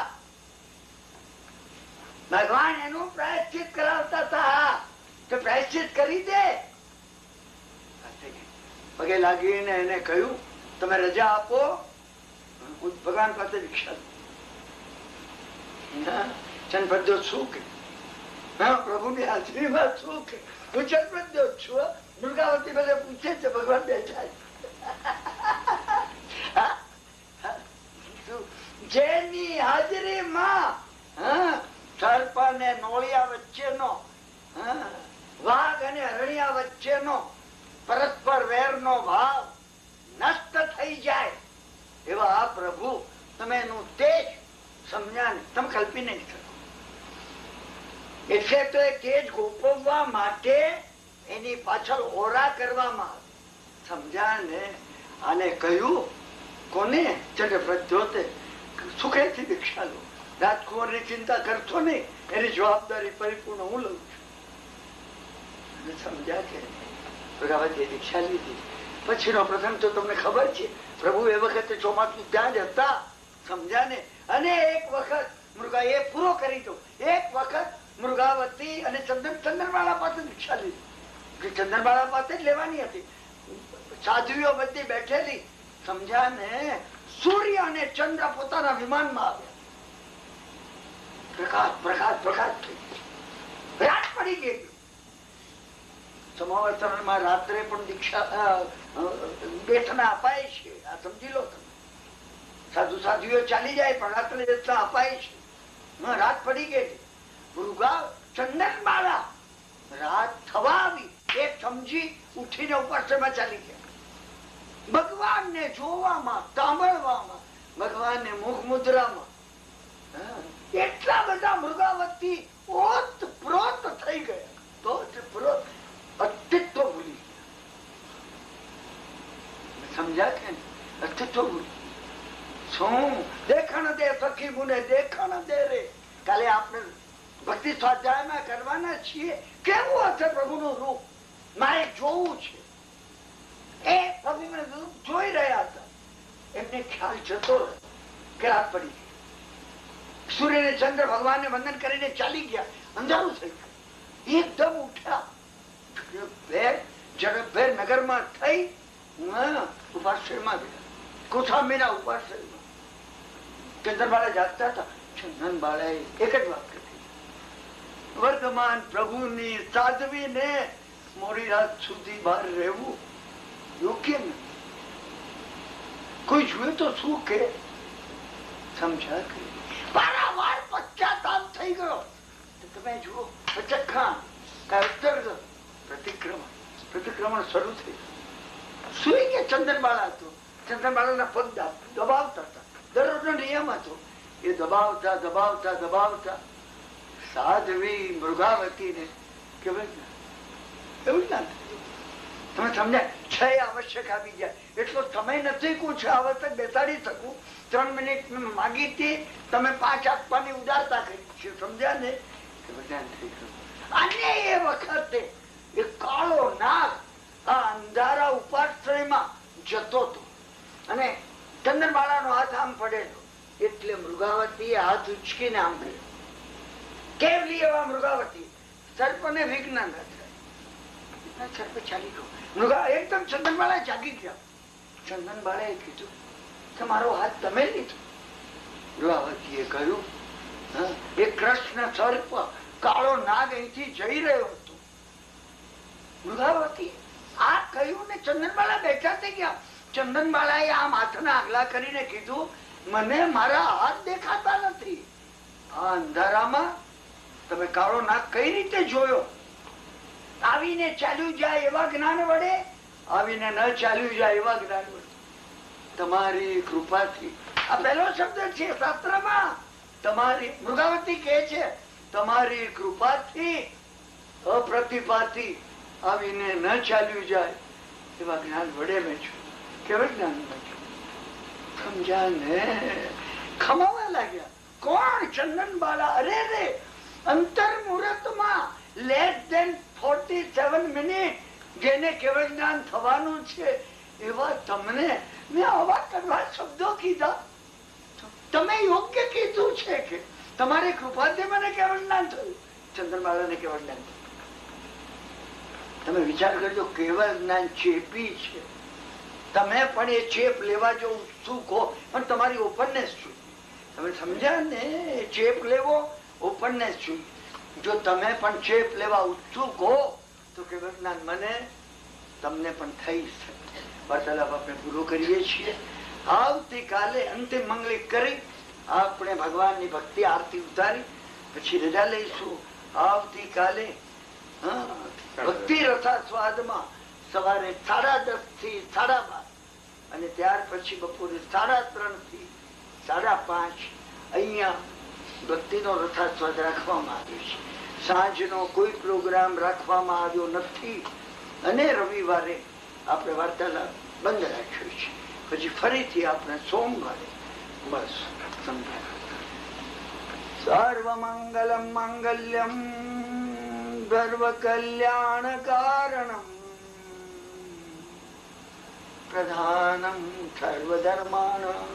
ભગવાન એનું પ્રાયશ્ચિત કરાવતા હતા. તો પ્રાયશ્ચિત કરી દે. પગે લાગીને એને કહ્યું તમે રજા આપો. ભગવાન પાસે દીક્ષા. ચંદ પ્રદ્યોત શું કે હા, પ્રભુની હાજરીમાં છું કે હું જન્મજો છું. દુર્ગાવતી બધે પૂછે છે, ભગવાન બેઠા જેની હાજરીમાં સર્પ અને નોળિયા વચ્ચેનો, વાઘ અને હરણિયા વચ્ચેનો પરસ્પર વેરનો ભાવ નષ્ટ થઈ જાય એવા આ પ્રભુ તમે એનું તેજ સમજ્યા ને તમે કલ્પી નહીં શકો. એટલે તો એ તેજ ગોપવવા માટે એની પાછળ ઓરા કરવામાં આવે. સમજ્યા ને? આને કહ્યું કોને? ચંદ્રપ્રદ્યોતે સુખેથી દીક્ષા લો, રાજકુમાર ની ચિંતા કરશો નહીં, એની જવાબદારી પરિપૂર્ણ હું લઉં છું. સમજ્યા કે પ્રભાવતીએ દીક્ષા લીધી. પછીનો પ્રસંગ તો તમને ખબર છે. પ્રભુ એ વખતે ચોમાસું ત્યાં જ હતા. સમજ્યા ને? અને એક વખત મૃગા એ પૂરો કરી દો. એક વખત મૃગાવતી અને ચંદ્રમાળા પાસે દીક્ષા લીધી. ચંદ્રમાળા પાસે જ લેવાની હતી. સાધ્વીઓ બધી બેઠેલી. સમજ્યા ને? સૂર્ય અને ચંદ્ર પોતાના વિમાનમાં આવ્યા. પ્રકાશ પ્રકાશ પ્રકાશ થઈ રાત પડી ગઈ. સમાવર્તનમાં રાત્રે પણ દીક્ષા બેઠના અપાય છે. આ સમજી લો તમે. સાધુ સાધુઓ ચાલી જાય પણ રાત્રે બેઠના અપાય છે. રાત પડી ગઈ. મૃગા ચંદનમાળા રાત થવા આવી એ સમજી ઉઠીને ઉપાસમાં ચાલી ગયા. ભગવાનને જોવામાં, સાંભળવામાં, ભગવાનને મુખ મુદ્રામાં એટલા બધા મૃગાવતી ઓત પ્રોત થઈ ગયા. તો અસ્તિત્વ ભૂલી ગયા. સમજ્યા કે અસ્તિત્વ ભૂલી શું? દેખાણ દે સખી મુને દેખાણ દે રે. કાલે આપણે ભક્તિ સ્વાધ્યાયમાં કરવાના છીએ. કેવું હશે પ્રભુનું રૂપ? મારે જોવું છે. એ પ્રભુનું રૂપ જોઈ રહ્યા હતા. એમને ખ્યાલ જતો કે રાત પડી ગઈ. સૂર્ય ને ચંદ્ર ભગવાનને વંદન કરીને ચાલી ગયા. અંધારું થઈ ગયું. એકદમ ઉઠ્યા. ઝડપભેર નગરમાં થઈ ઉપાશ્રયમાં ગયા. કુથામીના ઉપાશ્રયમાં ચંદ્રબાળા જાગતા હતા. ચંદનબાળાએ એક જ વાત કરી, વર્તમાન પ્રભુની સાધવીને મોડી રાત સુધી બહાર રહેવું યોગ્ય નથી. કોઈ જોયું તો શું કે? સમજા કે વારંવાર પશ્ચાતાપ થઈ ગયો. તમે જુઓ પ્રત્યક્ષાણ પ્રતિક્રમણ શરૂ થઈ. સુઈ કે ચંદનબાળા હતો. ચંદનબાળાના પગ દબાવતા હતા. દરરોજનો નિયમ હતો. એ દબાવતા દબાવતા દબાવતા સાધ્વી મૃગાવતીને કેવું એવું ના તમે સમજ્યા? 6 આવશ્યક આપી ગયા. એટલો સમય નથી કું 6 આવશ્યક બેસાડી શકું. 3 મિનિટ માગી હતી, તમે 5 આપવાની ઉદારતા કરી છે. સમજ્યા ને? અને એ વખતે એ કાળો નાગ આ અંધારા ઉપાશ્રયમાં જતો હતો અને ચંદનબાળાનો હાથ આમ પડેલો. એટલે મૃગાવતી હાથ ઉચકીને આમ કર્યો. કેવલી એવા મૃગાવતી સર્પને વિઘ્ન ન થાય. સર્પ ચાલી ગયો. મૃગા એકદમ ચંદનબાળા જાગી ગયા. ચંદનબાળાએ કીધું કે મારો હાથ તમે લીધો. મૃગાવતીએ કહ્યું એ કૃષ્ણ સર્પ કાળો નાગ અહીંથી જઈ રહ્યો હતો. મૃગાવતી આ કહ્યું ને ચંદનબાળા બેઠા થઈ ગયા. ચંદનબાળાએ આમ હાથના આગલા કરીને કીધું મને મારા હાથ દેખાતા નથી. આ અંધારામાં તમે કાળો નાગ કઈ રીતે જોયો? આવીને ચાલ્યું જાય એવા જ્ઞાન વડે, આવીને ન ચાલ્યું જાય એવા જ્ઞાન વડે તમારી કૃપાથી. આ પહેલો શબ્દ છે શાસ્ત્રમાં. તમારી મૃગાવતી કહે છે તમારી કૃપાથી અપ્રતિભાથી આવીને ન ચાલ્યું જાય એવા જ્ઞાન વડે મેં છું. કેવું જ્ઞાન મેં છું? સમજ્યા ને? ખમાવા લાગ્યા. કોણ? ચંદનબાળા. અરે રે અંતર મુહૂર્તમાં લેસ ધેન 47 મિનિટ જેને કેવળ જ્ઞાન થવાનું છે એવા તમને મેં આવા કરવા શબ્દો કીધા. તમે યોગ્ય કીધું છે કે તમારી કૃપાથી મને કેવળ જ્ઞાન થયું. ચંદ્રબાળાને કેવળ જ્ઞાન થયું. તમે વિચાર કરજો કેવળ જ્ઞાન ચેપી છે. તમે પણ એ ચેપ લેવા જો ઉત્સુક હો પણ તમારી ઓપનનેસ જોઈએ. તમે સમજ્યા ને? ચેપ લેવો ઓપનનેસ જોઈએ. જો તમે પણ ચેપ લેવા ઉત્સુક હો તો કે વિજ્ઞાન મને તમને પણ થઈ શકે. વાર્તાલાપ આપણે પૂરો કરીએ છીએ. આવતીકાલે અંતિમ મંગલિક કરી આપણે ભગવાનની ભક્તિ આરતી ઉતારી પછી રજા લઈશું. આવતીકાલે ભક્તિ રસાસ્વાદમાં સવારે 10:30 થી 12:30 અને ત્યાર પછી બપોરે 3:30 થી 5:30 અહીંયા ભક્તિનો રસાસ્વાદ રાખવામાં આવ્યો છે. સાંજનો કોઈ પ્રોગ્રામ રાખવામાં આવ્યો નથી અને રવિવારે આપણે વાર્તાલાપ બંધ રાખ્યો છે. પછી ફરીથી આપણે સોમવારે બસ સર્વ મંગલમ માંગલ્યમ સર્વ કલ્યાણ કારણમ પ્રધાનમ સર્વ ધર્માણામ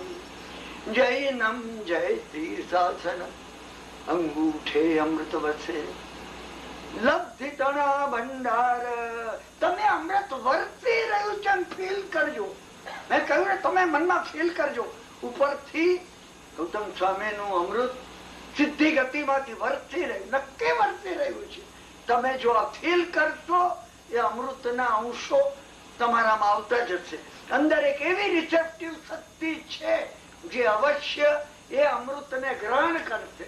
જૈનમ જયતી શાસનમ અંગૂઠે અમૃત વસે લબ્ધિ તણા ભંડાર. તમે અમૃત વરસી રહ્યું છે ફીલ કરજો. મેં કહ્યું ને તમે મનમાં ફીલ કરજો. ઉપરથી ગૌતમ સ્વામી નું અમૃત સિદ્ધિ ગતિમાંથી વરસી રહ્યું, નક્કી વરસી રહ્યું છે. તમે જો આ ફીલ કરશો એ અમૃતના અંશો તમારામાં આવતા જશે. અંદર એક એવી રિસેપ્ટિવ શક્તિ છે જે અવશ્ય એ અમૃતને ગ્રહણ કરશે.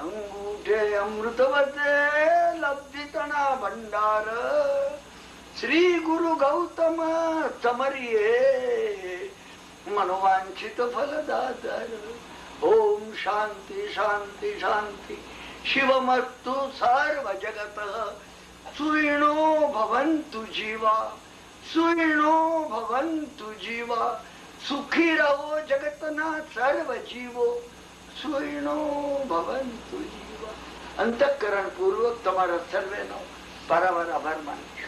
અંગૂઠે અમૃત વસે લબ્ધિ તણા ભંડાર શ્રી ગુરુ ગૌતમ સમરીએ મનોવાંછિત ફલદાતાર. ઓમ શાંતિ શાંતિ શાંતિ. શિવમસ્તુ સર્વ જગત સુઈણો ભવંતુ જીવા સુઈણો ભવંતુ જીવા. સુખી રહો જગતના સર્વ જીવો સુઈણો ભવંતુ જીવા. અંતઃકરણ પૂર્વક તમારા સર્વેનો પારાવાર આભાર માનું છું.